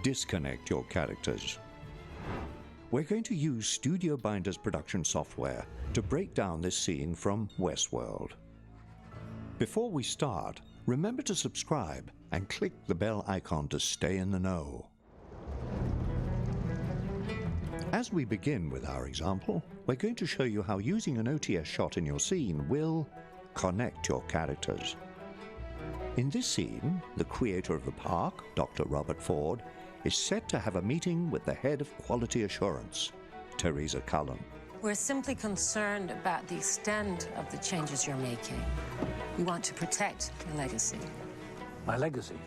disconnect your characters. We're going to use Studio Binder's production software to break down this scene from Westworld. Before we start, remember to subscribe and click the bell icon to stay in the know. As we begin with our example, we're going to show you how using an OTS shot in your scene will connect your characters. In this scene, the creator of the park, Dr. Robert Ford, is set to have a meeting with the head of quality assurance, Teresa Cullen. We're simply concerned about the extent of the changes you're making. We want to protect your legacy. My legacy?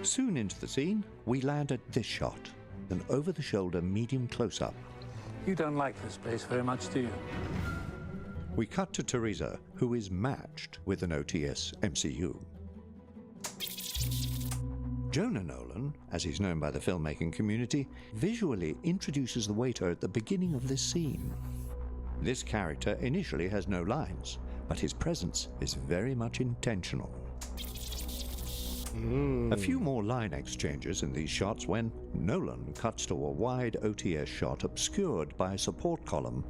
Soon into the scene, we land at this shot, an over-the-shoulder medium close-up. You don't like this place very much, do you? We cut to Teresa, who is matched with an OTS MCU. Jonah Nolan, as he's known by the filmmaking community, visually introduces the waiter at the beginning of this scene. This character initially has no lines, but his presence is very much intentional. A few more line exchanges in these shots when Nolan cuts to a wide OTS shot obscured by a support column.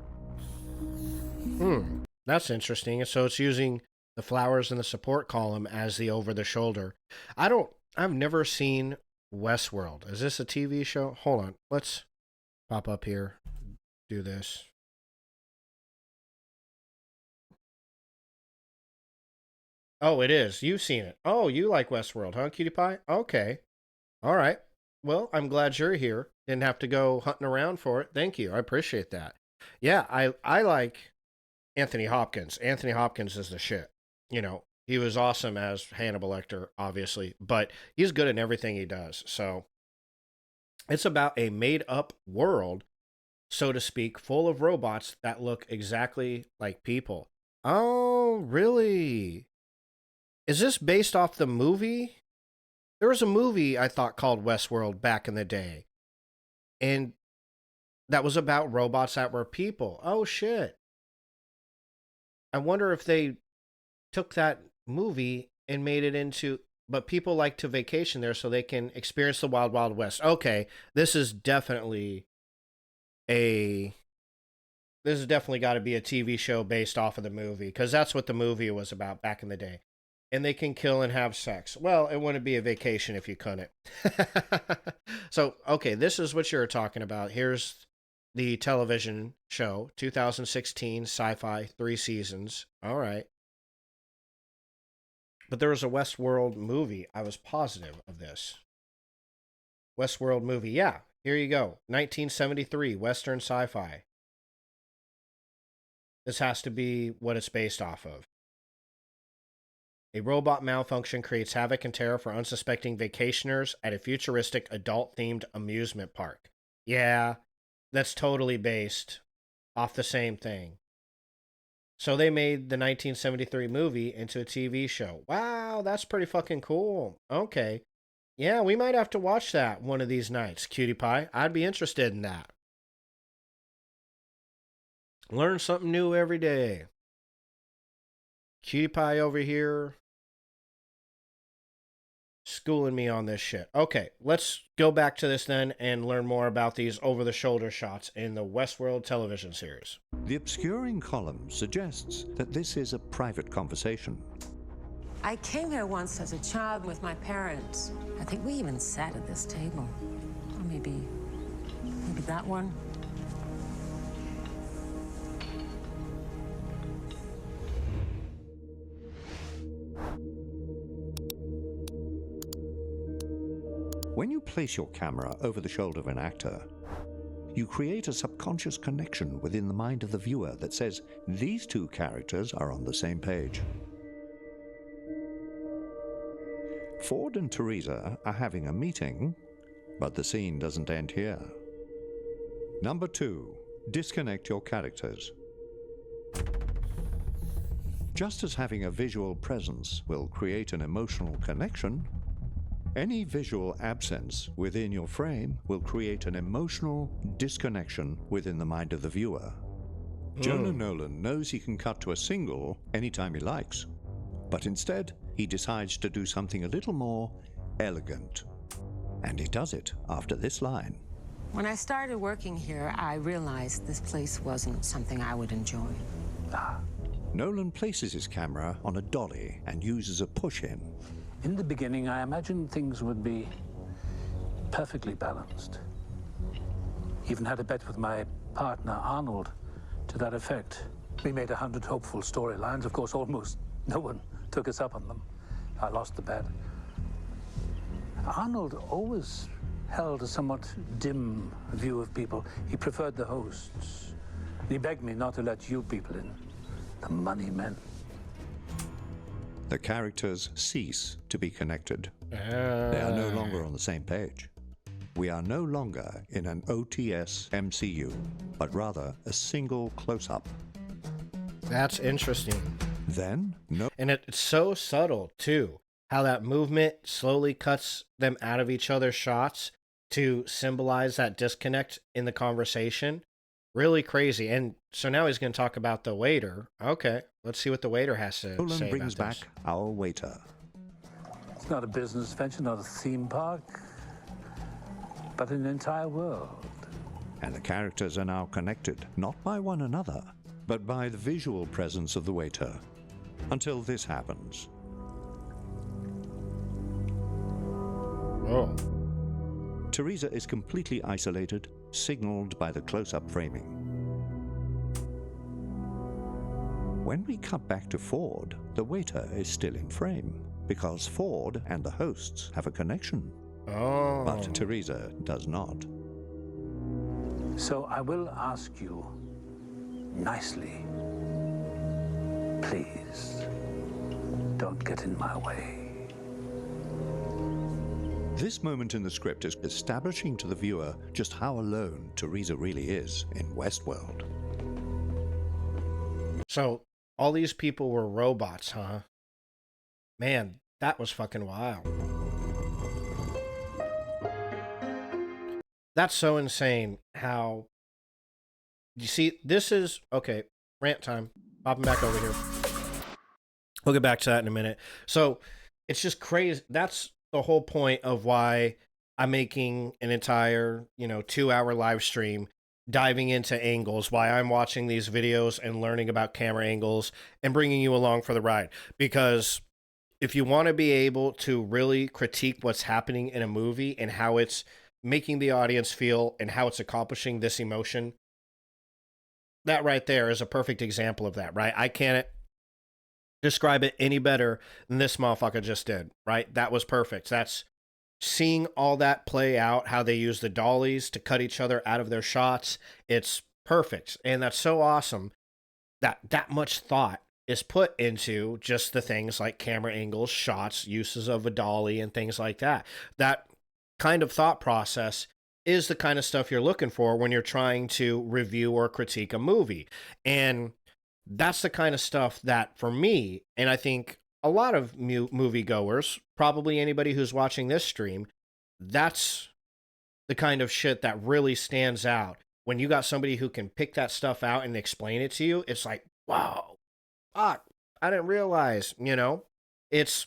That's interesting. So it's using the flowers in the support column as the over-the-shoulder. I've never seen Westworld. Is this a TV show? Hold on. Let's pop up here. Do this. Oh, it is. You've seen it. Oh, you like Westworld, huh, Cutie Pie? Okay. All right. Well, I'm glad you're here. Didn't have to go hunting around for it. Thank you. I appreciate that. Yeah, I like Anthony Hopkins. Anthony Hopkins is the shit. You know, he was awesome as Hannibal Lecter, obviously, but he's good in everything he does. So it's about a made-up world, so to speak, full of robots that look exactly like people. Oh, really? Is this based off the movie? There was a movie I thought called Westworld back in the day, and that was about robots that were people. Oh, shit. I wonder if they took that movie and made it into, but people like to vacation there so they can experience the Wild Wild West. Okay, this is definitely got to be a TV show based off of the movie, because that's what the movie was about back in the day. And they can kill and have sex. Well, it wouldn't be a vacation if you couldn't. So, okay, this is what you're talking about. Here's the television show, 2016 sci-fi, 3 seasons. All right. But there was a Westworld movie. I was positive of this. Westworld movie. Yeah, here you go. 1973, Western sci-fi. This has to be what it's based off of. A robot malfunction creates havoc and terror for unsuspecting vacationers at a futuristic adult-themed amusement park. Yeah, that's totally based off the same thing. So they made the 1973 movie into a TV show. Wow, that's pretty fucking cool. Okay. Yeah, we might have to watch that one of these nights, Cutie Pie. I'd be interested in that. Learn something new every day. Cutie Pie over here schooling me on this shit. Okay, let's go back to this then and learn more about these over-the-shoulder shots in the Westworld television series. The obscuring column suggests that this is a private conversation. I came here once as a child with my parents. I think we even sat at this table. Or maybe that one. When you place your camera over the shoulder of an actor, you create a subconscious connection within the mind of the viewer that says these two characters are on the same page. Ford and Teresa are having a meeting, but the scene doesn't end here. Number 2, disconnect your characters. Just as having a visual presence will create an emotional connection, any visual absence within your frame will create an emotional disconnection within the mind of the viewer. Jonah Nolan knows he can cut to a single anytime he likes, but instead he decides to do something a little more elegant. And he does it after this line. When I started working here, I realized this place wasn't something I would enjoy. Nolan places his camera on a dolly and uses a push-in. In the beginning, I imagined things would be perfectly balanced. Even had a bet with my partner, Arnold, to that effect. We made 100 hopeful storylines. Of course, almost no one took us up on them. I lost the bet. Arnold always held a somewhat dim view of people. He preferred the hosts. He begged me not to let you people in, the money men. The characters cease to be connected. They are no longer on the same page. We are no longer in an OTS MCU, but rather a single close-up. That's interesting. Then, and it's so subtle, too, how that movement slowly cuts them out of each other's shots to symbolize that disconnect in the conversation. Really crazy. And so now he's going to talk about the waiter. Okay, let's see what the waiter has to Nolan say brings about back this. our waiter. It's not a business venture, not a theme park, but an entire world. And the characters are now connected, not by one another, but by the visual presence of the waiter. Until this happens. Oh. Teresa is completely isolated, signaled by the close-up framing. When we cut back to Ford, the waiter is still in frame, because Ford and the hosts have a connection. Oh. But Teresa does not. So I will ask you nicely, please, don't get in my way. This moment in the script is establishing to the viewer just how alone Teresa really is in Westworld. So, all these people were robots, huh? Man, that was fucking wild. That's so insane how... You see, this is... Okay, rant time. Popping back over here. We'll get back to that in a minute. So, it's just crazy. That's the whole point of why I'm making an entire, 2-hour live stream diving into angles, why I'm watching these videos and learning about camera angles and bringing you along for the ride. Because if you want to be able to really critique what's happening in a movie and how it's making the audience feel and how it's accomplishing this emotion, that right there is a perfect example of that, right? I can't describe it any better than this motherfucker just did, right? That was perfect. That's seeing all that play out, how they use the dollies to cut each other out of their shots. It's perfect. And that's so awesome that that much thought is put into just the things like camera angles, shots, uses of a dolly, and things like that. That kind of thought process is the kind of stuff you're looking for when you're trying to review or critique a movie. And that's the kind of stuff that, for me, and I think a lot of moviegoers, probably anybody who's watching this stream, that's the kind of shit that really stands out. When you got somebody who can pick that stuff out and explain it to you, it's like, wow, fuck, I didn't realize, It's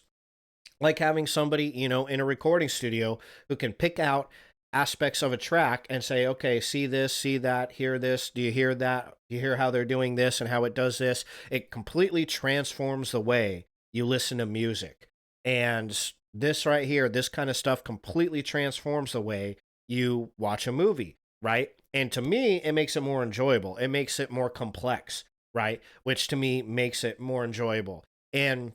like having somebody, in a recording studio who can pick out aspects of a track and say, okay, see this, see that, hear this, do you hear that? Do you hear how they're doing this and how it does this? It completely transforms the way you listen to music. And this right here, this kind of stuff completely transforms the way you watch a movie, right? And to me, it makes it more enjoyable. It makes it more complex, right? Which to me makes it more enjoyable. And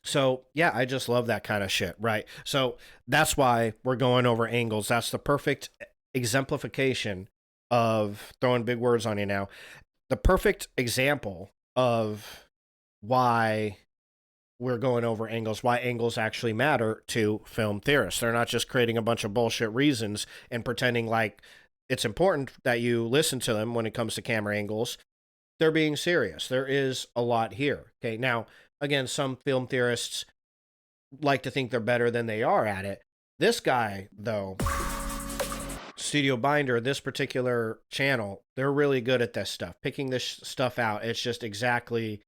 So, yeah, I just love that kind of shit, right? So that's why we're going over angles. That's the perfect exemplification of throwing big words on you now. The perfect example of why we're going over angles, why angles actually matter to film theorists. They're not just creating a bunch of bullshit reasons and pretending like it's important that you listen to them when it comes to camera angles. They're being serious. There is a lot here. Okay, now, again, some film theorists like to think they're better than they are at it. This guy, though, Studio Binder, this particular channel, they're really good at this stuff, picking this stuff out. It's just exactly,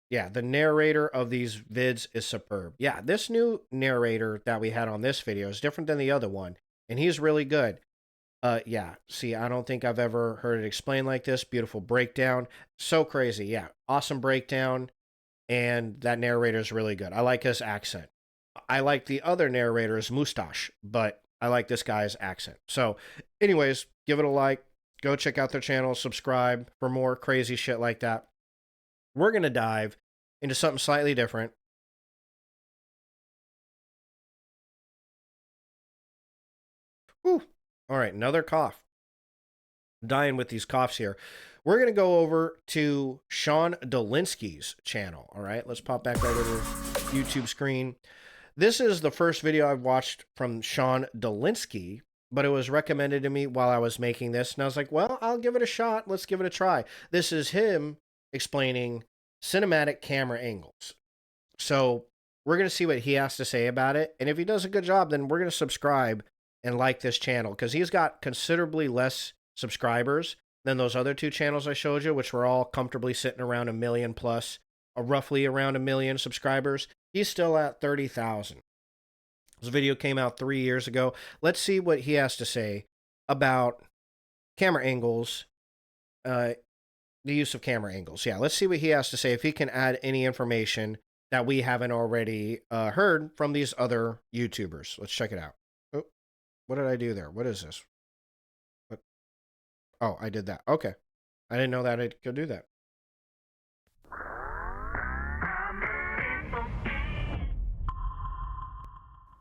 yeah, the narrator of these vids is superb. Yeah, this new narrator that we had on this video is different than the other one, and he's really good. Yeah, see, I don't think I've ever heard it explained like this. Beautiful breakdown. So crazy. Yeah, awesome breakdown. And that narrator is really good. I like his accent. I like the other narrator's mustache, but I like this guy's accent. So, anyways, give it a like. Go check out their channel. Subscribe for more crazy shit like that. We're going to dive into something slightly different. Whew. All right, another cough. I'm dying with these coughs here. We're going to go over to Sean Dolinsky's channel. All right, let's pop back over to the YouTube screen. This is the first video I've watched from Sean Dolinsky, but it was recommended to me while I was making this, and I was like, well, I'll give it a shot. Let's give it a try. This is him explaining cinematic camera angles. So we're going to see what he has to say about it, and if he does a good job, then we're going to subscribe and like this channel, because he's got considerably less subscribers than those other two channels I showed you, which were all comfortably sitting around 1 million plus, roughly around 1 million subscribers. He's still at 30,000. This video came out 3 years ago. Let's see what he has to say about camera angles, the use of camera angles. Yeah, let's see what he has to say, if he can add any information that we haven't already heard from these other YouTubers. Let's check it out. Oh, what did I do there? What is this? What? Oh, I did that. Okay. I didn't know that I could do that.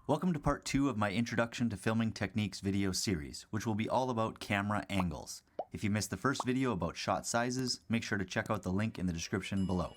Welcome to part 2 of my Introduction to Filming Techniques video series, which will be all about camera angles. If you missed the first video about shot sizes, make sure to check out the link in the description below.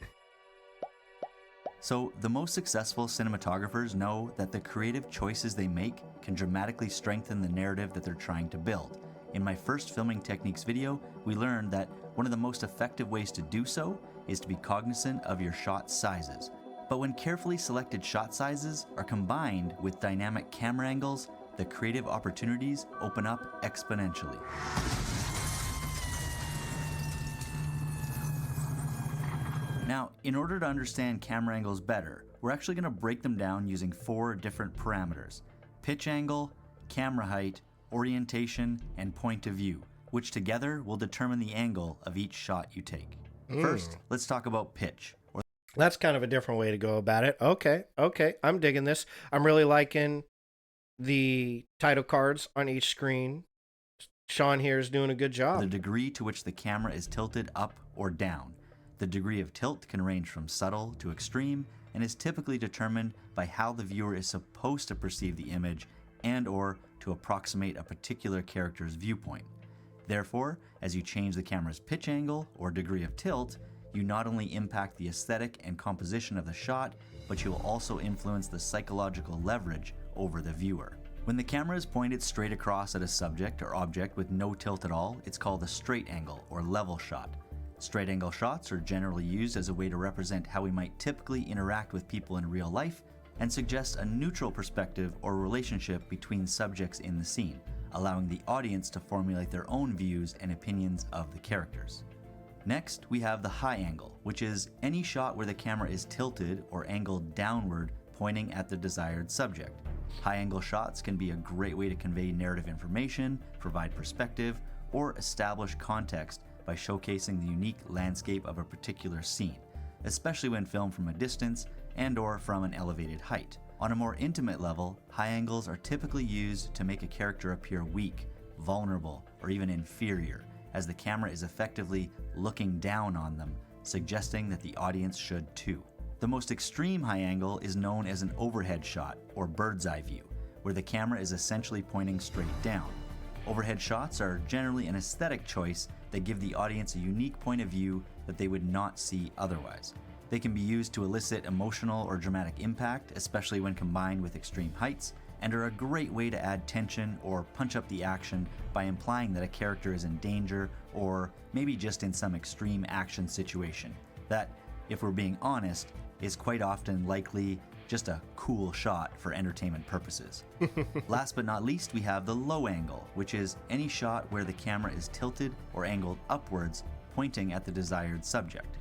So, the most successful cinematographers know that the creative choices they make can dramatically strengthen the narrative that they're trying to build. In my first Filming Techniques video, we learned that one of the most effective ways to do so is to be cognizant of your shot sizes. But when carefully selected shot sizes are combined with dynamic camera angles, the creative opportunities open up exponentially. Now, in order to understand camera angles better, we're actually going to break them down using 4 different parameters: pitch angle, camera height, orientation, and point of view, which together will determine the angle of each shot you take. First, let's talk about pitch. That's kind of a different way to go about it. Okay, I'm digging this. I'm really liking the title cards on each screen. Sean here is doing a good job. The degree to which the camera is tilted up or down. The degree of tilt can range from subtle to extreme and is typically determined by how the viewer is supposed to perceive the image and/or to approximate a particular character's viewpoint. Therefore, as you change the camera's pitch angle or degree of tilt, you not only impact the aesthetic and composition of the shot, but you will also influence the psychological leverage over the viewer. When the camera is pointed straight across at a subject or object with no tilt at all, it's called a straight angle or level shot. Straight angle shots are generally used as a way to represent how we might typically interact with people in real life and suggest a neutral perspective or relationship between subjects in the scene, allowing the audience to formulate their own views and opinions of the characters. Next, we have the high angle, which is any shot where the camera is tilted or angled downward, pointing at the desired subject. High angle shots can be a great way to convey narrative information, provide perspective, or establish context by showcasing the unique landscape of a particular scene, especially when filmed from a distance and/or from an elevated height. On a more intimate level, high angles are typically used to make a character appear weak, vulnerable, or even inferior, as the camera is effectively looking down on them, suggesting that the audience should too. The most extreme high angle is known as an overhead shot, or bird's eye view, where the camera is essentially pointing straight down. Overhead shots are generally an aesthetic choice that give the audience a unique point of view that they would not see otherwise. They can be used to elicit emotional or dramatic impact, especially when combined with extreme heights, and are a great way to add tension or punch up the action by implying that a character is in danger or maybe just in some extreme action situation that, if we're being honest, is quite often likely just a cool shot for entertainment purposes. Last but not least, we have the low angle, which is any shot where the camera is tilted or angled upwards, pointing at the desired subject.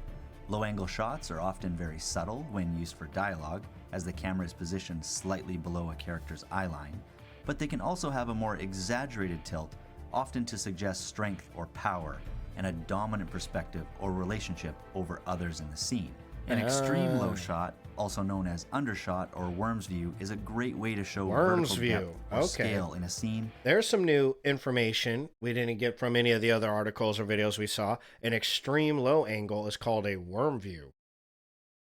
Low angle shots are often very subtle when used for dialogue, as the camera is positioned slightly below a character's eye line, but they can also have a more exaggerated tilt, often to suggest strength or power, and a dominant perspective or relationship over others in the scene. An extreme low shot, also known as undershot or worm's view, is a great way to show Worm's vertical view. depth or scale in a scene. There's some new information we didn't get from any of the other articles or videos we saw. An extreme low angle is called a worm view.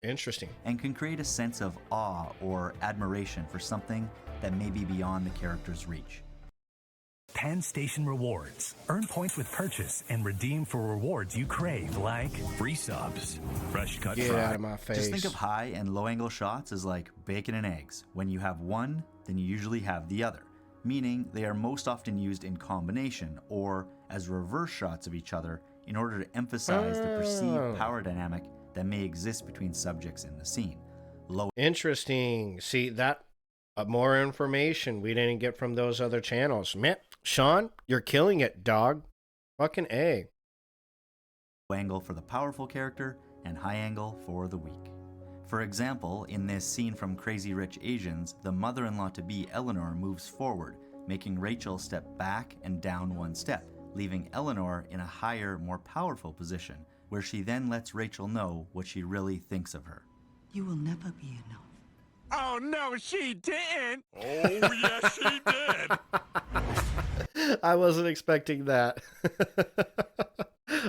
Interesting. And can create a sense of awe or admiration for something that may be beyond the character's reach. Penn Station Rewards. Earn points with purchase and redeem for rewards you crave, like free subs, fresh cut Get fry. out of my face. Just think of high and low angle shots as like bacon and eggs. When you have one, then you usually have the other, meaning they are most often used in combination or as reverse shots of each other in order to emphasize the perceived power dynamic that may exist between subjects in the scene. Interesting. See, that more information we didn't get from those other channels. Man, Sean, you're killing it, dog. Fucking A. Low angle for the powerful character and high angle for the weak. For example, in this scene from Crazy Rich Asians, the mother-in-law-to-be Eleanor moves forward, making Rachel step back and down one step, leaving Eleanor in a higher, more powerful position, where she then lets Rachel know what she really thinks of her. You will never be enough. Oh, no, she didn't. Oh, yes, she did. I wasn't expecting that.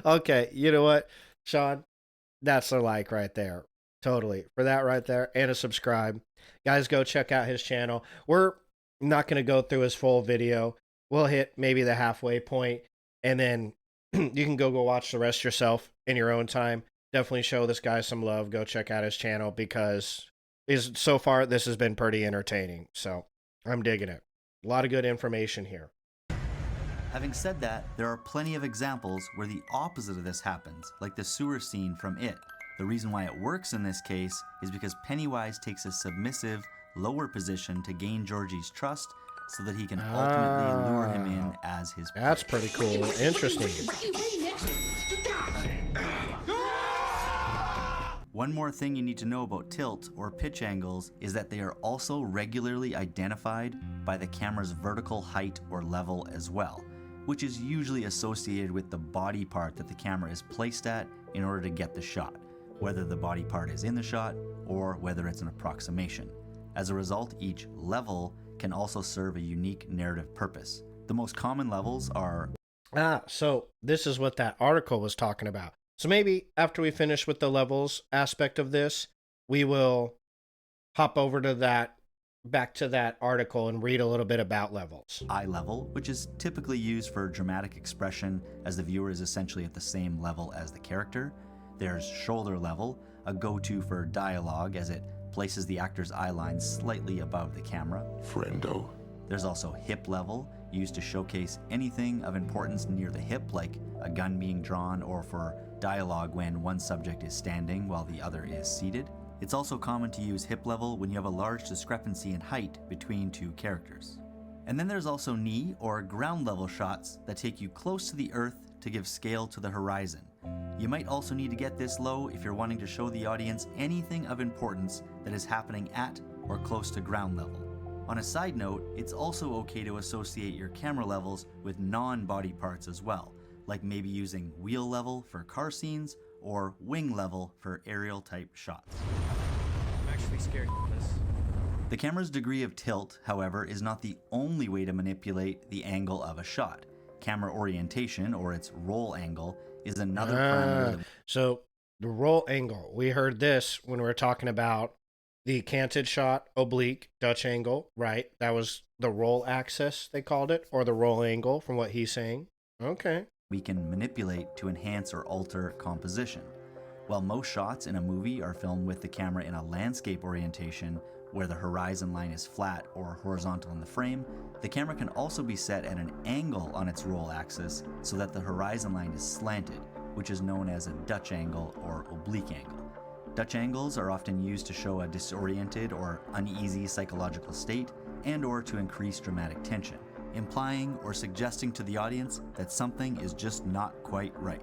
Okay, you know what, Sean? That's a like right there. Totally. For that right there, and a subscribe. Guys, go check out his channel. We're not going to go through his full video. We'll hit maybe the halfway point, and then you can go watch the rest yourself in your own time. Definitely show this guy some love. Go check out his channel because so far this has been pretty entertaining. So I'm digging it. A lot of good information here. Having said that, there are plenty of examples where the opposite of this happens, like the sewer scene from It. The reason why it works in this case is because Pennywise takes a submissive, lower position to gain Georgie's trust so that he can ultimately lure him in as his prey. That's pretty cool. Interesting. One more thing you need to know about tilt or pitch angles is that they are also regularly identified by the camera's vertical height or level as well, which is usually associated with the body part that the camera is placed at in order to get the shot, whether the body part is in the shot or whether it's an approximation. As a result, each level can also serve a unique narrative purpose. The most common levels are... So this is what that article was talking about. So maybe after we finish with the levels aspect of this, we will hop over to that, back to that article and read a little bit about levels. Eye level, which is typically used for dramatic expression as the viewer is essentially at the same level as the character. There's shoulder level, a go-to for dialogue as it places the actor's eye line slightly above the camera. Friendo. There's also hip level, used to showcase anything of importance near the hip, like a gun being drawn, or for dialogue when one subject is standing while the other is seated. It's also common to use hip level when you have a large discrepancy in height between two characters. And then there's also knee or ground level shots that take you close to the earth to give scale to the horizon. You might also need to get this low if you're wanting to show the audience anything of importance that is happening at or close to ground level. On a side note, it's also okay to associate your camera levels with non-body parts as well, like maybe using wheel level for car scenes or wing level for aerial type shots. I'm actually scared of this. The camera's degree of tilt, however, is not the only way to manipulate the angle of a shot. Camera orientation, or its roll angle, is another parameter. So The roll angle. We heard this when we were talking about the canted shot, oblique, Dutch angle, right? That was the roll axis, they called it, or the roll angle from what he's saying. Okay. We can manipulate to enhance or alter composition. While most shots in a movie are filmed with the camera in a landscape orientation, where the horizon line is flat or horizontal in the frame, the camera can also be set at an angle on its roll axis so that the horizon line is slanted, which is known as a Dutch angle or oblique angle. Dutch angles are often used to show a disoriented or uneasy psychological state and or to increase dramatic tension, implying or suggesting to the audience that something is just not quite right.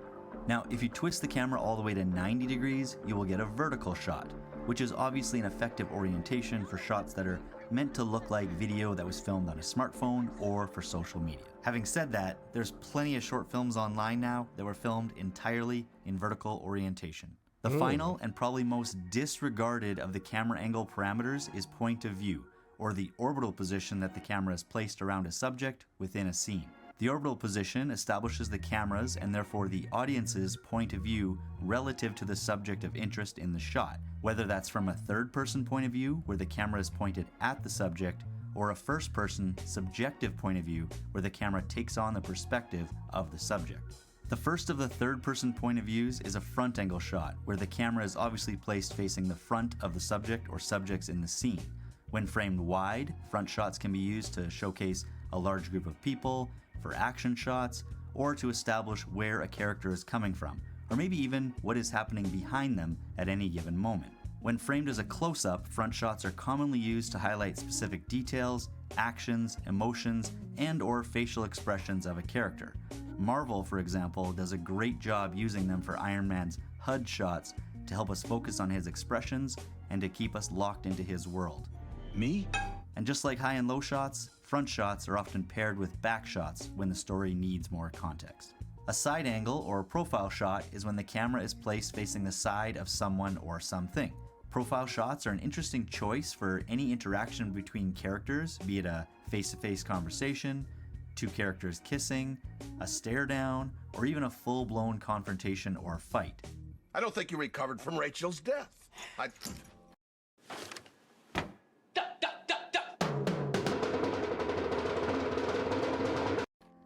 Now, if you twist the camera all the way to 90 degrees, you will get a vertical shot, which is obviously an effective orientation for shots that are meant to look like video that was filmed on a smartphone or for social media. Having said that, there's plenty of short films online now that were filmed entirely in vertical orientation. The final and probably most disregarded of the camera angle parameters is point of view, or the orbital position that the camera is placed around a subject within a scene. The orbital position establishes the camera's and therefore the audience's point of view relative to the subject of interest in the shot, whether that's from a third-person point of view where the camera is pointed at the subject, or a first-person subjective point of view where the camera takes on the perspective of the subject. The first of the third-person point of views is a front angle shot, where the camera is obviously placed facing the front of the subject or subjects in the scene. When framed wide, front shots can be used to showcase a large group of people, for action shots, or to establish where a character is coming from, or maybe even what is happening behind them at any given moment. When framed as a close-up, front shots are commonly used to highlight specific details, actions, emotions, and or facial expressions of a character. Marvel, for example, does a great job using them for Iron Man's HUD shots to help us focus on his expressions and to keep us locked into his world. Me? And just like high and low shots, front shots are often paired with back shots when the story needs more context. A side angle or profile shot is when the camera is placed facing the side of someone or something. Profile shots are an interesting choice for any interaction between characters, be it a face-to-face conversation, two characters kissing, a stare down, or even a full-blown confrontation or fight. I don't think you recovered from Rachel's death.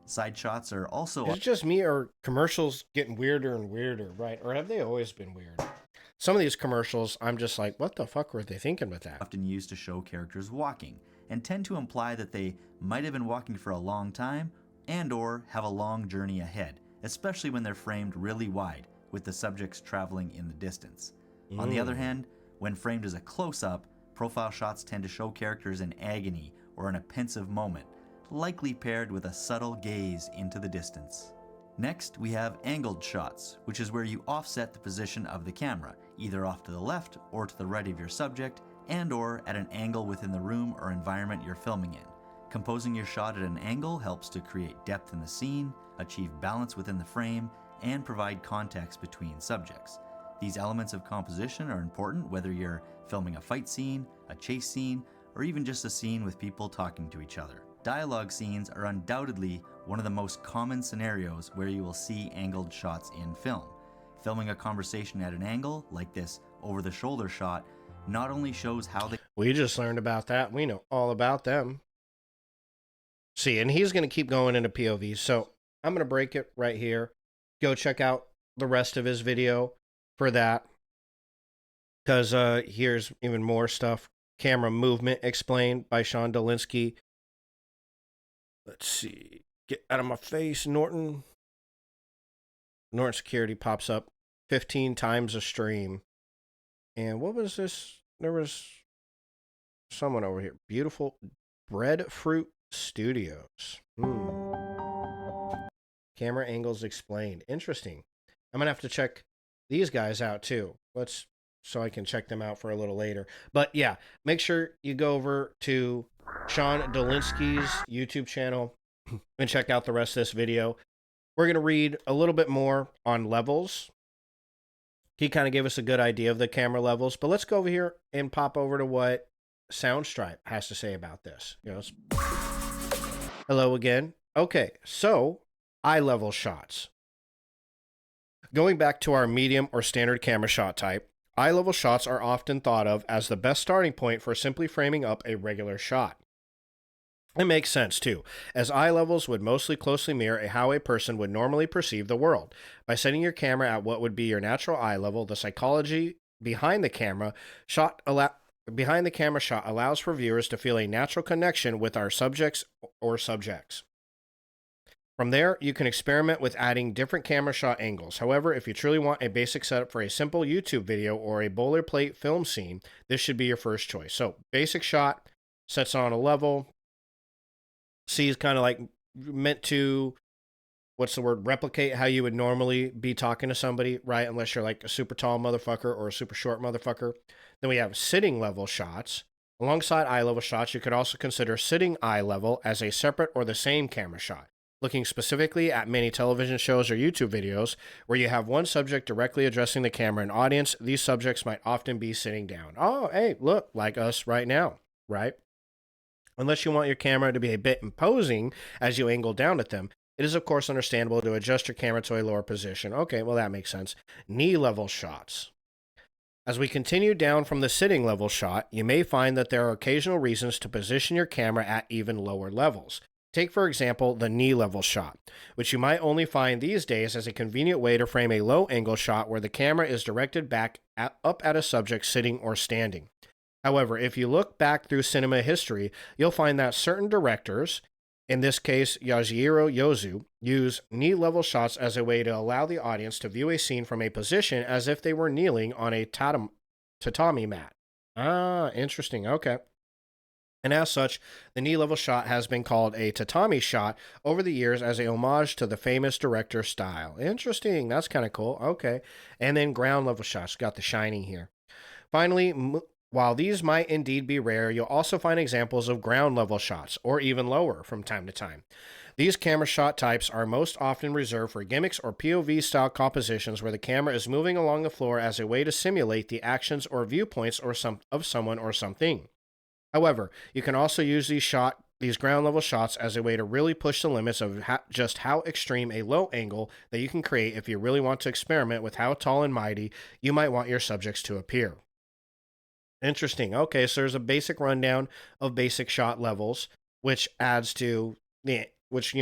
Side shots are also... Is it just me, or commercials getting weirder and weirder, right? Or have they always been weird? Some of these commercials, I'm just like, what the fuck were they thinking with that? Often used to show characters walking, and tend to imply that they might have been walking for a long time and or have a long journey ahead, especially when they're framed really wide, with the subjects traveling in the distance. On the other hand, when framed as a close-up, profile shots tend to show characters in agony or in a pensive moment, likely paired with a subtle gaze into the distance. Next, we have angled shots, which is where you offset the position of the camera, either off to the left or to the right of your subject, and or at an angle within the room or environment you're filming in. Composing your shot at an angle helps to create depth in the scene, achieve balance within the frame, and provide context between subjects. These elements of composition are important whether you're filming a fight scene, a chase scene, or even just a scene with people talking to each other. Dialogue scenes are undoubtedly one of the most common scenarios where you will see angled shots in film. Filming a conversation at an angle, like this over-the-shoulder shot, not only shows how the... We just learned about that. We know all about them. See, and he's going to keep going into POVs, so I'm going to break it right here. Go check out the rest of his video for that, because here's even more stuff. Camera movement explained by Sean Dolinsky. Let's see. Get out of my face, Norton. Norton Security pops up 15 times a stream. And what was this? There was someone over here. Beautiful Breadfruit Studios. Camera angles explained. Interesting. I'm going to have to check these guys out too. So I can check them out for a little later. But yeah, make sure you go over to Sean Dolinsky's YouTube channel and check out the rest of this video. We're going to read a little bit more on levels. He kind of gave us a good idea of the camera levels, but let's go over here and pop over to what Soundstripe has to say about this. Hello again. Okay, so eye level shots. Going back to our medium or standard camera shot type, eye level shots are often thought of as the best starting point for simply framing up a regular shot. It makes sense too, as eye levels would mostly closely mirror how a person would normally perceive the world. By setting your camera at what would be your natural eye level, the psychology behind the camera shot allows for viewers to feel a natural connection with our subjects or subjects. From there, you can experiment with adding different camera shot angles. However, if you truly want a basic setup for a simple YouTube video or a boilerplate film scene, this should be your first choice. So, basic shot, sets on a level. C is kind of like meant to, replicate how you would normally be talking to somebody, right? Unless you're like a super tall motherfucker or a super short motherfucker. Then we have sitting level shots. Alongside eye level shots, you could also consider sitting eye level as a separate or the same camera shot. Looking specifically at many television shows or YouTube videos where you have one subject directly addressing the camera and audience, these subjects might often be sitting down. Oh, hey, look, like us right now, right? Unless you want your camera to be a bit imposing as you angle down at them, it is of course understandable to adjust your camera to a lower position. Okay, well that makes sense. Knee level shots. As we continue down from the sitting level shot, you may find that there are occasional reasons to position your camera at even lower levels. Take, for example, the knee level shot, which you might only find these days as a convenient way to frame a low angle shot where the camera is directed back up at a subject sitting or standing. However, if you look back through cinema history, you'll find that certain directors, in this case Yasujiro Yozu, use knee level shots as a way to allow the audience to view a scene from a position as if they were kneeling on a tatami mat. Ah, interesting. Okay. And as such, the knee level shot has been called a tatami shot over the years as a homage to the famous director's style. Interesting. That's kind of cool. Okay. And then ground level shots. Got the shining here. Finally, while these might indeed be rare, you'll also find examples of ground level shots, or even lower from time to time. These camera shot types are most often reserved for gimmicks or POV style compositions where the camera is moving along the floor as a way to simulate the actions or viewpoints of someone or something. However, you can also use these ground level shots as a way to really push the limits of just how extreme a low angle that you can create if you really want to experiment with how tall and mighty you might want your subjects to appear. Interesting. Okay, so there's a basic rundown of basic shot levels, which adds to which,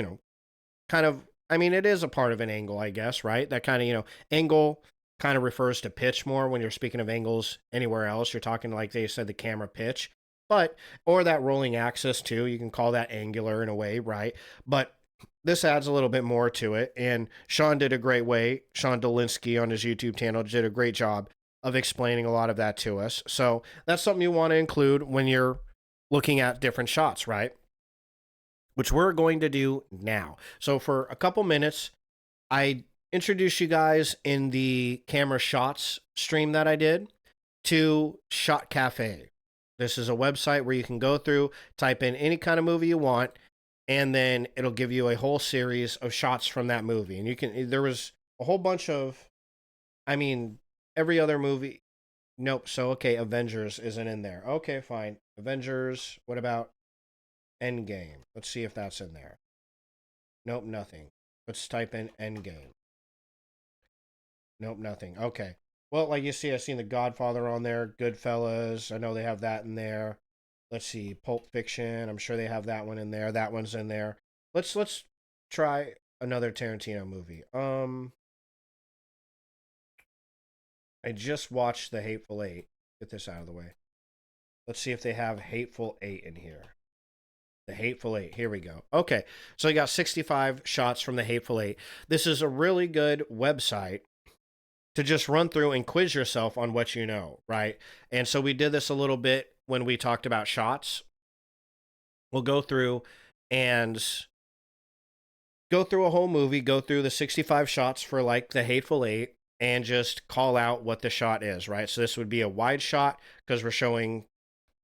kind of, I mean, it is a part of an angle, I guess, right? That kind of, angle kind of refers to pitch more when you're speaking of angles anywhere else. You're talking like they said, the camera pitch. Or that rolling axis too. You can call that angular in a way, right? But this adds a little bit more to it. And Sean did a great way. Sean Dolinsky on his YouTube channel did a great job of explaining a lot of that to us. So that's something you want to include when you're looking at different shots, right? Which we're going to do now. So for a couple minutes, I introduced you guys in the camera shots stream that I did to Shot Cafe. This is a website where you can go through, type in any kind of movie you want, and then it'll give you a whole series of shots from that movie. And there was a whole bunch of, every other movie. Nope. So, okay, Avengers isn't in there. Okay, fine. Avengers. What about Endgame? Let's see if that's in there. Nope, nothing. Let's type in Endgame. Nope, nothing. Okay. Well, like you see, I've seen The Godfather on there, Goodfellas. I know they have that in there. Let's see, Pulp Fiction. I'm sure they have that one in there. That one's in there. Let's try another Tarantino movie. I just watched The Hateful Eight. Get this out of the way. Let's see if they have Hateful Eight in here. The Hateful Eight. Here we go. Okay, so I got 65 shots from The Hateful Eight. This is a really good website to just run through and quiz yourself on what you know, right? And so we did this a little bit when we talked about shots. We'll go through and go through a whole movie, go through the 65 shots for like The Hateful Eight, and just call out what the shot is, right? So this would be a wide shot because we're showing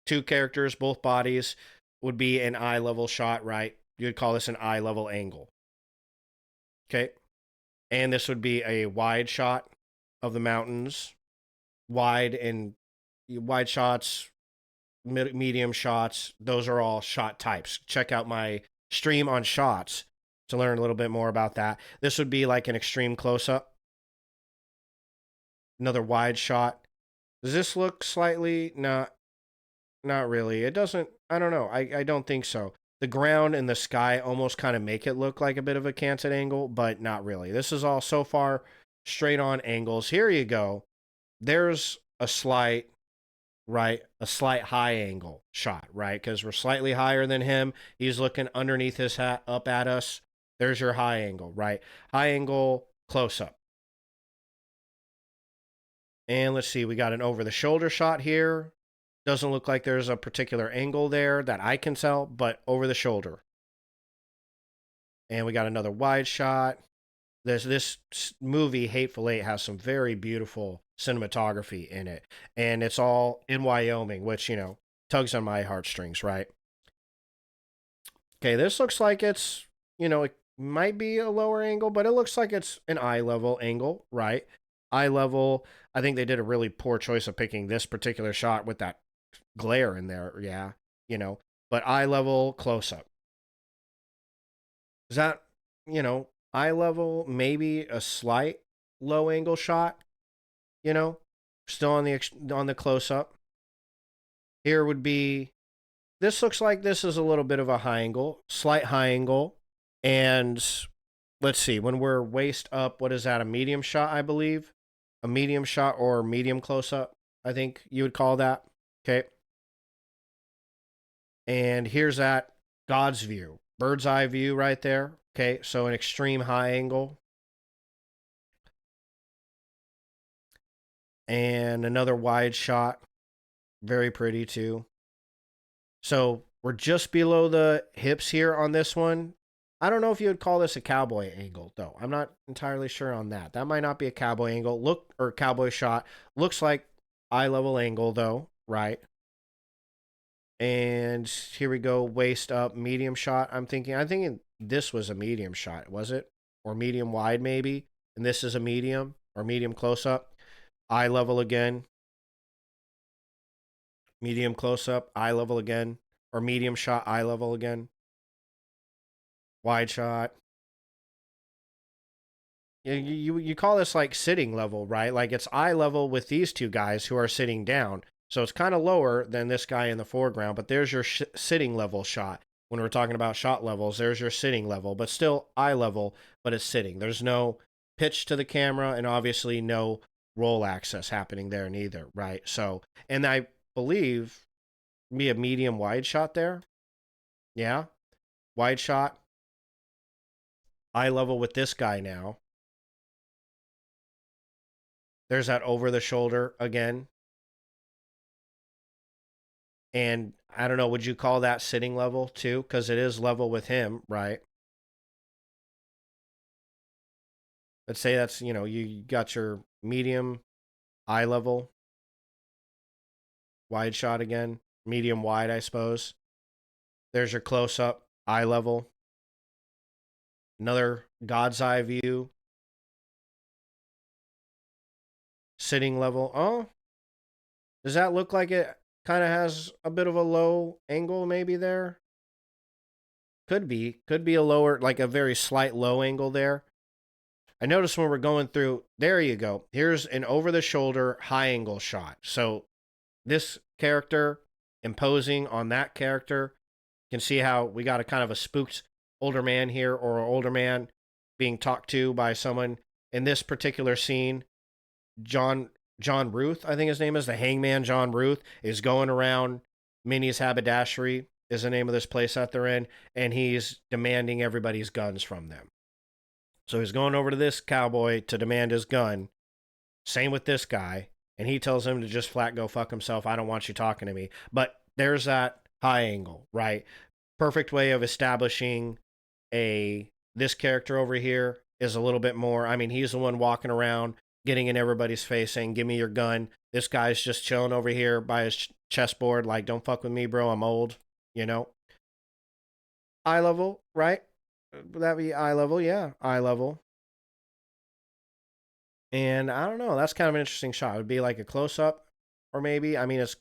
two characters, both bodies. Would be an eye level shot, right? You'd call this an eye level angle. Okay. And this would be a wide shot of the mountains, wide shots, medium shots. Those are all shot types. Check out my stream on shots to learn a little bit more about that. This would be like an extreme close-up. Another wide shot. Does this look slightly? Not really. It doesn't. I don't know. I don't think so. The ground and the sky almost kind of make it look like a bit of a canted angle, but not really. This is all so far straight on angles. Here you go. There's a slight, right? A slight high angle shot, right? Because we're slightly higher than him. He's looking underneath his hat up at us. There's your high angle, right? High angle close up. And let's see, we got an over the shoulder shot here. Doesn't look like there's a particular angle there that I can tell, but over the shoulder. And we got another wide shot. This movie, Hateful Eight, has some very beautiful cinematography in it. And it's all in Wyoming, which, you know, tugs on my heartstrings, right? Okay, this looks like it's, you know, it might be a lower angle, but it looks like it's an eye level angle, right? Eye level. I think they did a really poor choice of picking this particular shot with that glare in there. Yeah, you know, but eye level close up. Is that, you know, eye level, maybe a slight low angle shot, you know, still on the close up. Here would be, this looks like this is a little bit of a high angle, slight high angle. And let's see, when we're waist up, what is that? A medium shot, I believe. A medium shot or medium close up, I think you would call that. Okay. And here's that God's view, bird's eye view right there. Okay. So an extreme high angle. And another wide shot. Very pretty too. So we're just below the hips here on this one. I don't know if you would call this a cowboy angle, though. I'm not entirely sure on that. That might not be a cowboy angle. Or cowboy shot. Looks like eye level angle, though, right? And here we go, waist up, medium shot. I'm thinking this was a medium shot, was it? Or medium wide, maybe? And this is a medium or medium close up. Eye level again. Medium close up, eye level again. Or medium shot, eye level again. Wide shot. You call this like sitting level, right? Like it's eye level with these two guys who are sitting down. So it's kind of lower than this guy in the foreground, but there's your sitting level shot. When we're talking about shot levels, there's your sitting level, but still eye level, but it's sitting. There's no pitch to the camera and obviously no roll access happening there neither, right? So, and I believe be a medium wide shot there. Yeah. Wide shot. Eye level with this guy now. There's that over the shoulder again. And I don't know, would you call that sitting level too? Because it is level with him, right? Let's say that's, you know, you got your medium eye level. Wide shot again. Medium wide, I suppose. There's your close up eye level. Another God's eye view. Sitting level. Oh, does that look like it kind of has a bit of a low angle maybe there? Could be a lower, like a very slight low angle there. I noticed when we're going through, there you go. Here's an over the shoulder high angle shot. So this character imposing on that character. You can see how we got a kind of a spooked older man here, or an older man being talked to by someone. In this particular scene, John Ruth, I think his name is, the hangman John Ruth, is going around Minnie's Haberdashery is the name of this place that they're in, and he's demanding everybody's guns from them. So he's going over to this cowboy to demand his gun. Same with this guy. And he tells him to just flat go fuck himself. I don't want you talking to me. But there's that high angle, right? Perfect way of establishing this character over here is a little bit more. I mean, he's the one walking around, getting in everybody's face saying, give me your gun. This guy's just chilling over here by his chessboard like, don't fuck with me, bro. I'm old, you know? Eye level, right? Would that be eye level? Yeah, eye level. And I don't know, that's kind of an interesting shot. It would be like a close-up, or maybe, I mean, it's,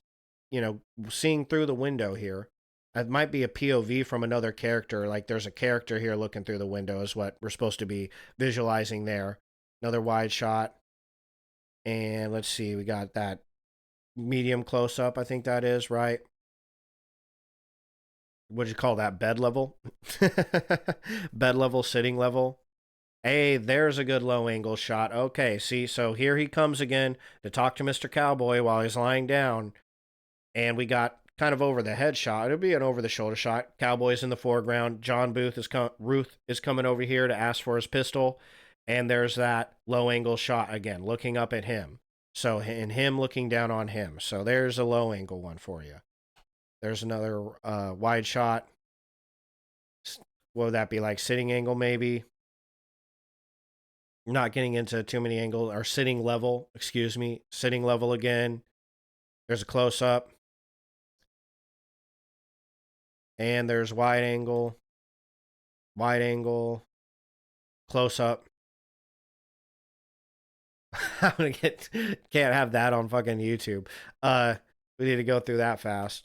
you know, seeing through the window here. It might be a POV from another character, like there's a character here looking through the window is what we're supposed to be visualizing there. Another wide shot. And let's see, we got that medium close up, I think that is, right? What'd you call that? Bed level? Bed level, sitting level. Hey, there's a good low angle shot. Okay, see, so here he comes again to talk to Mr. Cowboy while he's lying down. And we got kind of over the head shot. It'll be an over the shoulder shot. Cowboy's in the foreground. John Ruth is coming over here to ask for his pistol. And there's that low angle shot again, looking up at him. So, and him looking down on him. So there's a low angle one for you. There's another wide shot. What would that be, like sitting angle maybe? Not getting into too many angles. Or sitting level, excuse me. Sitting level again. There's a close up. And there's wide angle. Wide angle. Close up. I'm gonna can't have that on fucking YouTube. We need to go through that fast.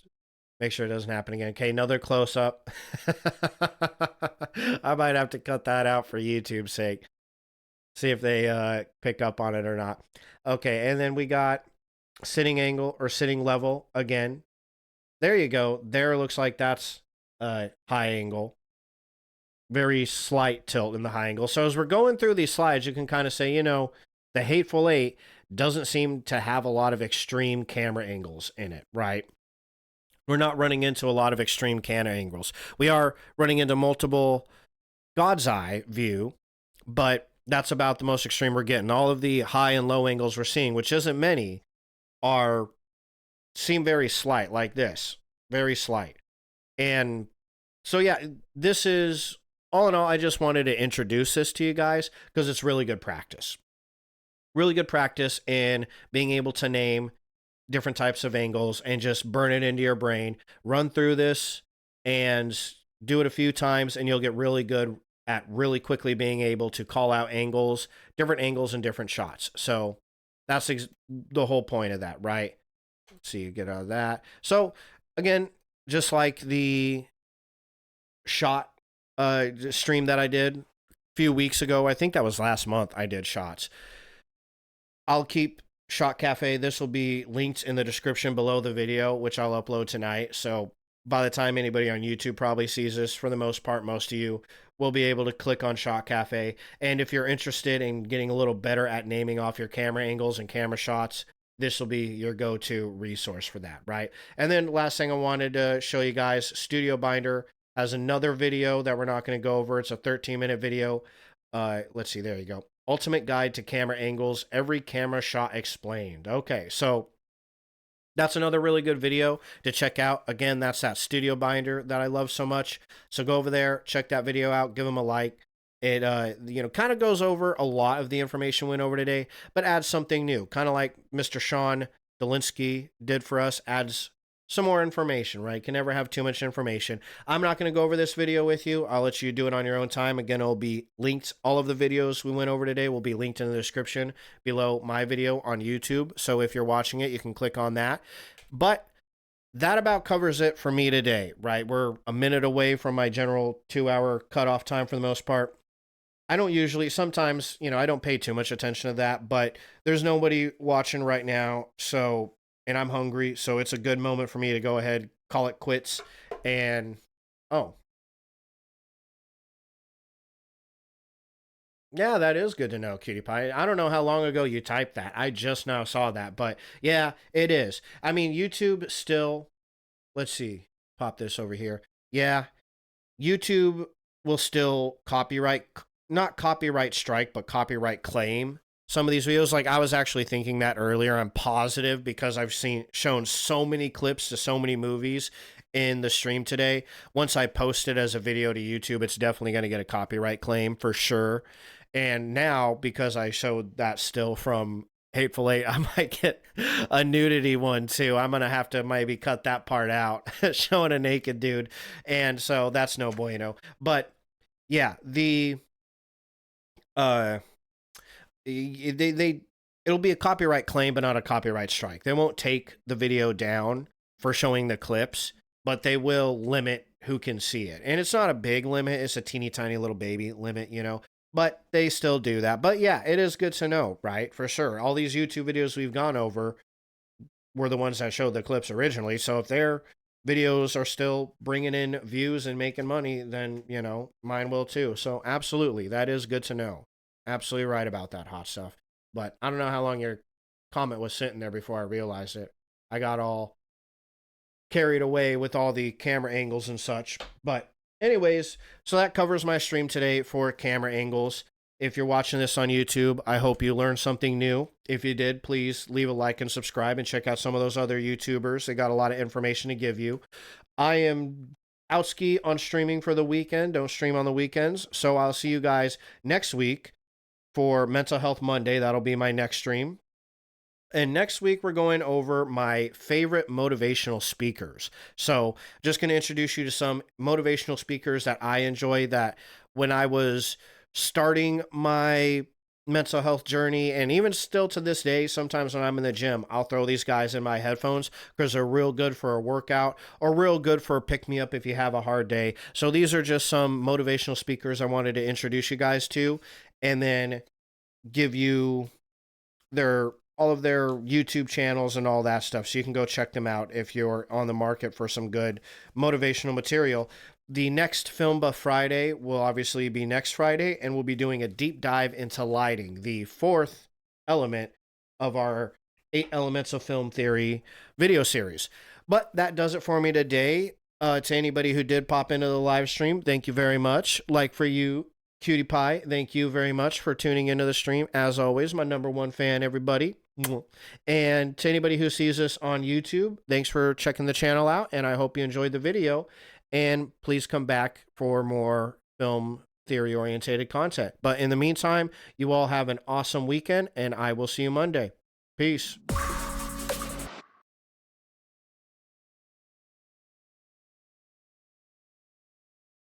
Make sure it doesn't happen again. Okay, another close up. I might have to cut that out for YouTube's sake. See if they pick up on it or not. Okay, and then we got sitting angle or sitting level again. There you go. There looks like that's high angle. Very slight tilt in the high angle. So as we're going through these slides, you can kind of say, you know, the Hateful Eight doesn't seem to have a lot of extreme camera angles in it, right? We're not running into a lot of extreme camera angles. We are running into multiple God's eye view, but that's about the most extreme we're getting. All of the high and low angles we're seeing, which isn't many, seem very slight, like this. Very slight. And so, yeah, this is, all in all, I just wanted to introduce this to you guys because it's really good practice. Really good practice in being able to name different types of angles and just burn it into your brain. Run through this and do it a few times and you'll get really good at really quickly being able to call out angles, different angles and different shots. So that's the whole point of that, right? Let's see, you get out of that. So again, just like the shot stream that I did a few weeks ago, I think that was last month I did shots. I'll keep Shot Cafe. This will be linked in the description below the video, which I'll upload tonight. So by the time anybody on YouTube probably sees this, for the most part, most of you will be able to click on Shot Cafe. And if you're interested in getting a little better at naming off your camera angles and camera shots, this will be your go-to resource for that, right? And then last thing I wanted to show you guys, Studio Binder has another video that we're not going to go over. It's a 13-minute video. Let's see, there you go. Ultimate Guide to Camera Angles, Every Camera Shot Explained. Okay, so that's another really good video to check out. Again, that's that Studio Binder that I love so much. So go over there, check that video out, give them a like. It, kind of goes over a lot of the information we went over today, but adds something new. Kind of like Mr. Sean Dolinsky did for us, adds some more information, right? Can never have too much information. I'm not going to go over this video with you. I'll let you do it on your own time. Again, it'll be linked. All of the videos we went over today will be linked in the description below my video on YouTube. So if you're watching it, you can click on that. But that about covers it for me today, right? We're a minute away from my general 2-hour cutoff time for the most part. I don't usually, sometimes, I don't pay too much attention to that, but there's nobody watching right now. So, and I'm hungry, so it's a good moment for me to go ahead, call it quits, and, oh. Yeah, that is good to know, Cutie Pie. I don't know how long ago you typed that. I just now saw that, but yeah, it is. I mean, YouTube still, let's see, pop this over here. Yeah, YouTube will still not copyright strike, but copyright claim some of these videos. Like I was actually thinking that earlier. I'm positive because I've shown so many clips to so many movies in the stream today. Once I post it as a video to YouTube, it's definitely going to get a copyright claim for sure. And now, because I showed that still from Hateful Eight, I might get a nudity one too. I'm going to have to maybe cut that part out, showing a naked dude. And so that's no bueno. But yeah, it'll be a copyright claim, but not a copyright strike. They won't take the video down for showing the clips, but they will limit who can see it. And it's not a big limit. It's a teeny tiny little baby limit, but they still do that. But yeah, it is good to know, right? For sure. All these YouTube videos we've gone over were the ones that showed the clips originally. So if their videos are still bringing in views and making money, then, you know, mine will too. So absolutely, that is good to know. Absolutely right about that, Hot Stuff. But I don't know how long your comment was sitting there before I realized it. I got all carried away with all the camera angles and such. But anyways, so that covers my stream today for camera angles. If you're watching this on YouTube, I hope you learned something new. If you did, please leave a like and subscribe and check out some of those other YouTubers. They got a lot of information to give you. I am outski on streaming for the weekend. Don't stream on the weekends. So I'll see you guys next week for Mental Health Monday. That'll be my next stream. And next week, we're going over my favorite motivational speakers. So just going to introduce you to some motivational speakers that I enjoy, that when I was starting my mental health journey, and even still to this day, sometimes when I'm in the gym, I'll throw these guys in my headphones because they're real good for a workout or real good for a pick-me-up if you have a hard day. So these are just some motivational speakers I wanted to introduce you guys to, and then give you all of their YouTube channels and all that stuff, so you can go check them out if you're on the market for some good motivational material. The next Film Buff Friday will obviously be next Friday, and we'll be doing a deep dive into lighting, the fourth element of our 8 Elements of Film Theory video series. But that does it for me today. To anybody who did pop into the live stream, thank you very much. Like for you, Cutie Pie, thank you very much for tuning into the stream. As always, my #1 fan, everybody. And to anybody who sees this on YouTube, thanks for checking the channel out, and I hope you enjoyed the video. And please come back for more film theory oriented content. But in the meantime, you all have an awesome weekend, and I will see you Monday. Peace.